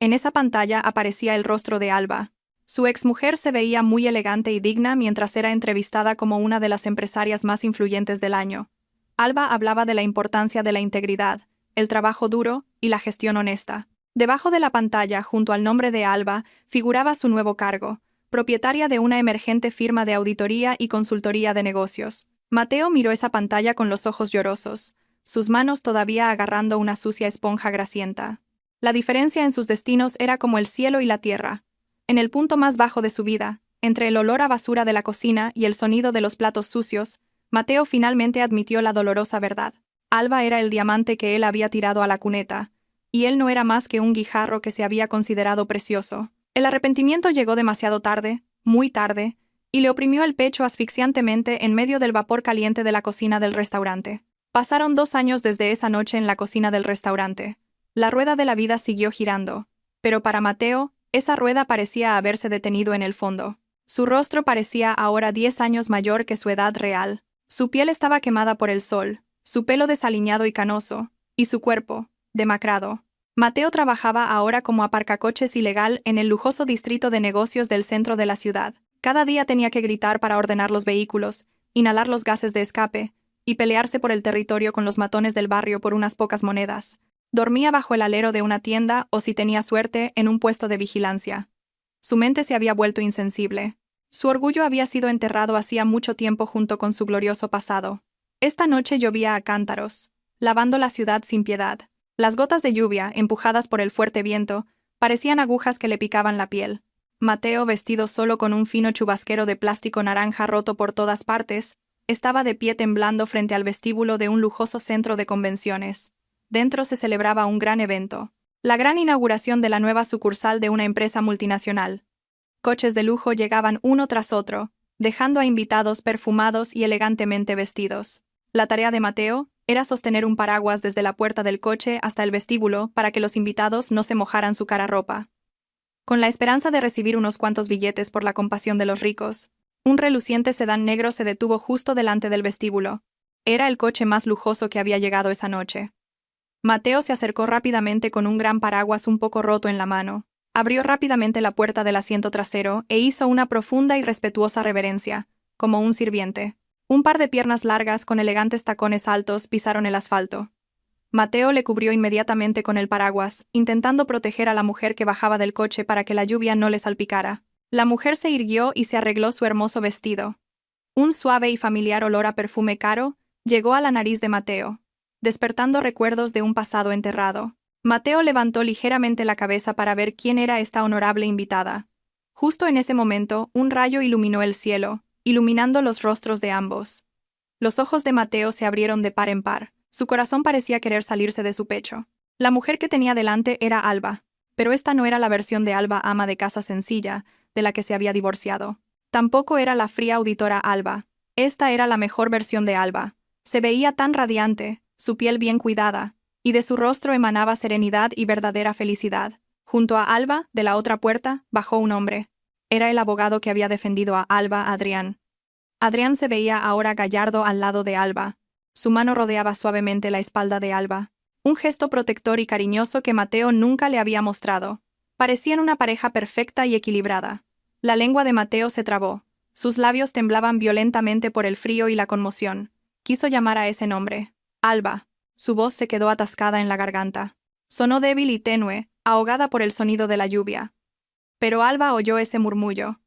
En esa pantalla aparecía el rostro de Alba. Su exmujer se veía muy elegante y digna mientras era entrevistada como una de las empresarias más influyentes del año. Alba hablaba de la importancia de la integridad, el trabajo duro y la gestión honesta. Debajo de la pantalla, junto al nombre de Alba, figuraba su nuevo cargo, propietaria de una emergente firma de auditoría y consultoría de negocios. Mateo miró esa pantalla con los ojos llorosos, sus manos todavía agarrando una sucia esponja grasienta. La diferencia en sus destinos era como el cielo y la tierra. En el punto más bajo de su vida, entre el olor a basura de la cocina y el sonido de los platos sucios, Mateo finalmente admitió la dolorosa verdad. Alba era el diamante que él había tirado a la cuneta, y él no era más que un guijarro que se había considerado precioso. El arrepentimiento llegó demasiado tarde, muy tarde, y le oprimió el pecho asfixiantemente en medio del vapor caliente de la cocina del restaurante. Pasaron 2 años desde esa noche en la cocina del restaurante. La rueda de la vida siguió girando, pero para Mateo, esa rueda parecía haberse detenido en el fondo. Su rostro parecía ahora 10 años mayor que su edad real. Su piel estaba quemada por el sol, su pelo desaliñado y canoso, y su cuerpo, demacrado. Mateo trabajaba ahora como aparcacoches ilegal en el lujoso distrito de negocios del centro de la ciudad. Cada día tenía que gritar para ordenar los vehículos, inhalar los gases de escape, y pelearse por el territorio con los matones del barrio por unas pocas monedas. Dormía bajo el alero de una tienda o, si tenía suerte, en un puesto de vigilancia. Su mente se había vuelto insensible. Su orgullo había sido enterrado hacía mucho tiempo junto con su glorioso pasado. Esta noche llovía a cántaros, lavando la ciudad sin piedad. Las gotas de lluvia, empujadas por el fuerte viento, parecían agujas que le picaban la piel. Mateo, vestido solo con un fino chubasquero de plástico naranja roto por todas partes, estaba de pie temblando frente al vestíbulo de un lujoso centro de convenciones. Dentro se celebraba un gran evento, la gran inauguración de la nueva sucursal de una empresa multinacional. Coches de lujo llegaban uno tras otro, dejando a invitados perfumados y elegantemente vestidos. La tarea de Mateo era sostener un paraguas desde la puerta del coche hasta el vestíbulo para que los invitados no se mojaran su cara ropa. Con la esperanza de recibir unos cuantos billetes por la compasión de los ricos, un reluciente sedán negro se detuvo justo delante del vestíbulo. Era el coche más lujoso que había llegado esa noche. Mateo se acercó rápidamente con un gran paraguas un poco roto en la mano. Abrió rápidamente la puerta del asiento trasero e hizo una profunda y respetuosa reverencia, como un sirviente. Un par de piernas largas con elegantes tacones altos pisaron el asfalto. Mateo le cubrió inmediatamente con el paraguas, intentando proteger a la mujer que bajaba del coche para que la lluvia no le salpicara. La mujer se irguió y se arregló su hermoso vestido. Un suave y familiar olor a perfume caro llegó a la nariz de Mateo, despertando recuerdos de un pasado enterrado. Mateo levantó ligeramente la cabeza para ver quién era esta honorable invitada. Justo en ese momento, un rayo iluminó el cielo, iluminando los rostros de ambos. Los ojos de Mateo se abrieron de par en par. Su corazón parecía querer salirse de su pecho. La mujer que tenía delante era Alba, pero esta no era la versión de Alba ama de casa sencilla, de la que se había divorciado. Tampoco era la fría auditora Alba. Esta era la mejor versión de Alba. Se veía tan radiante, su piel bien cuidada, y de su rostro emanaba serenidad y verdadera felicidad. Junto a Alba, de la otra puerta, bajó un hombre. Era el abogado que había defendido a Alba, Adrián. Adrián se veía ahora gallardo al lado de Alba. Su mano rodeaba suavemente la espalda de Alba. Un gesto protector y cariñoso que Mateo nunca le había mostrado. Parecían una pareja perfecta y equilibrada. La lengua de Mateo se trabó. Sus labios temblaban violentamente por el frío y la conmoción. Quiso llamar a ese nombre. Alba. Su voz se quedó atascada en la garganta. Sonó débil y tenue, ahogada por el sonido de la lluvia. Pero Alba oyó ese murmullo.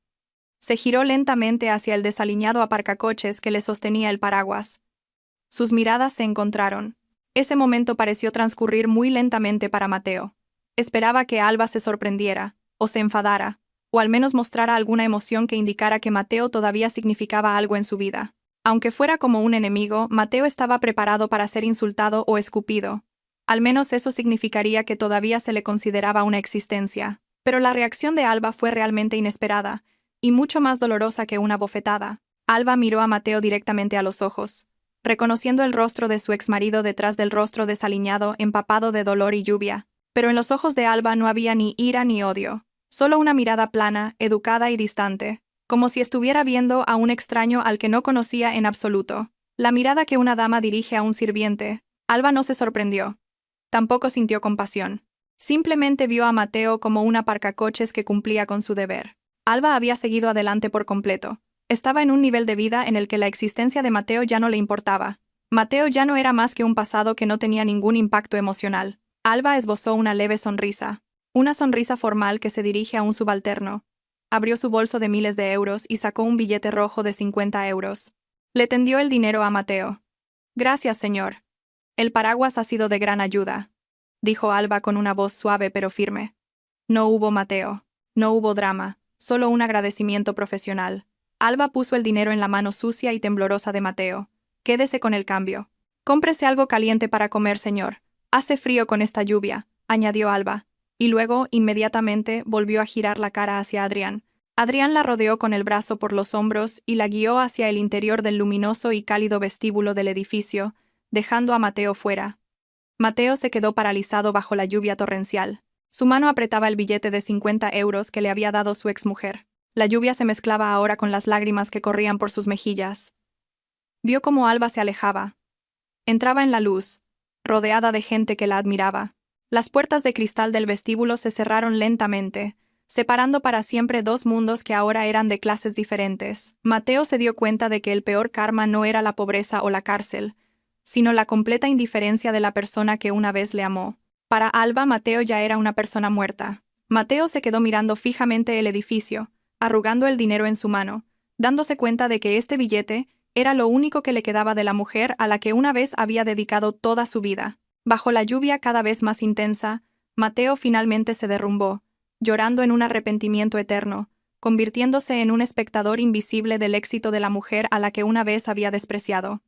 Se giró lentamente hacia el desaliñado aparcacoches que le sostenía el paraguas. Sus miradas se encontraron. Ese momento pareció transcurrir muy lentamente para Mateo. Esperaba que Alba se sorprendiera, o se enfadara, o al menos mostrara alguna emoción que indicara que Mateo todavía significaba algo en su vida. Aunque fuera como un enemigo, Mateo estaba preparado para ser insultado o escupido. Al menos eso significaría que todavía se le consideraba una existencia. Pero la reacción de Alba fue realmente inesperada, y mucho más dolorosa que una bofetada. Alba miró a Mateo directamente a los ojos. reconociendo el rostro de su exmarido detrás del rostro desaliñado, empapado de dolor y lluvia. Pero en los ojos de Alba no había ni ira ni odio, solo una mirada plana, educada y distante, como si estuviera viendo a un extraño al que no conocía en absoluto. La mirada que una dama dirige a un sirviente. Alba no se sorprendió. Tampoco sintió compasión. Simplemente vio a Mateo como un aparcacoches que cumplía con su deber. Alba había seguido adelante por completo. Estaba en un nivel de vida en el que la existencia de Mateo ya no le importaba. Mateo ya no era más que un pasado que no tenía ningún impacto emocional. Alba esbozó una leve sonrisa. Una sonrisa formal que se dirige a un subalterno. Abrió su bolso de miles de euros y sacó un billete rojo de 50 euros. Le tendió el dinero a Mateo. «Gracias, señor. El paraguas ha sido de gran ayuda», dijo Alba con una voz suave pero firme. No hubo Mateo. No hubo drama, solo un agradecimiento profesional. Alba puso el dinero en la mano sucia y temblorosa de Mateo. «Quédese con el cambio. Cómprese algo caliente para comer, señor. Hace frío con esta lluvia», añadió Alba. Y luego, inmediatamente, volvió a girar la cara hacia Adrián. Adrián la rodeó con el brazo por los hombros y la guió hacia el interior del luminoso y cálido vestíbulo del edificio, dejando a Mateo fuera. Mateo se quedó paralizado bajo la lluvia torrencial. Su mano apretaba el billete de 50 euros que le había dado su exmujer. La lluvia se mezclaba ahora con las lágrimas que corrían por sus mejillas. Vio cómo Alba se alejaba. Entraba en la luz, rodeada de gente que la admiraba. Las puertas de cristal del vestíbulo se cerraron lentamente, separando para siempre dos mundos que ahora eran de clases diferentes. Mateo se dio cuenta de que el peor karma no era la pobreza o la cárcel, sino la completa indiferencia de la persona que una vez le amó. Para Alba, Mateo ya era una persona muerta. Mateo se quedó mirando fijamente el edificio, arrugando el dinero en su mano, dándose cuenta de que este billete era lo único que le quedaba de la mujer a la que una vez había dedicado toda su vida. Bajo la lluvia cada vez más intensa, Mateo finalmente se derrumbó, llorando en un arrepentimiento eterno, convirtiéndose en un espectador invisible del éxito de la mujer a la que una vez había despreciado.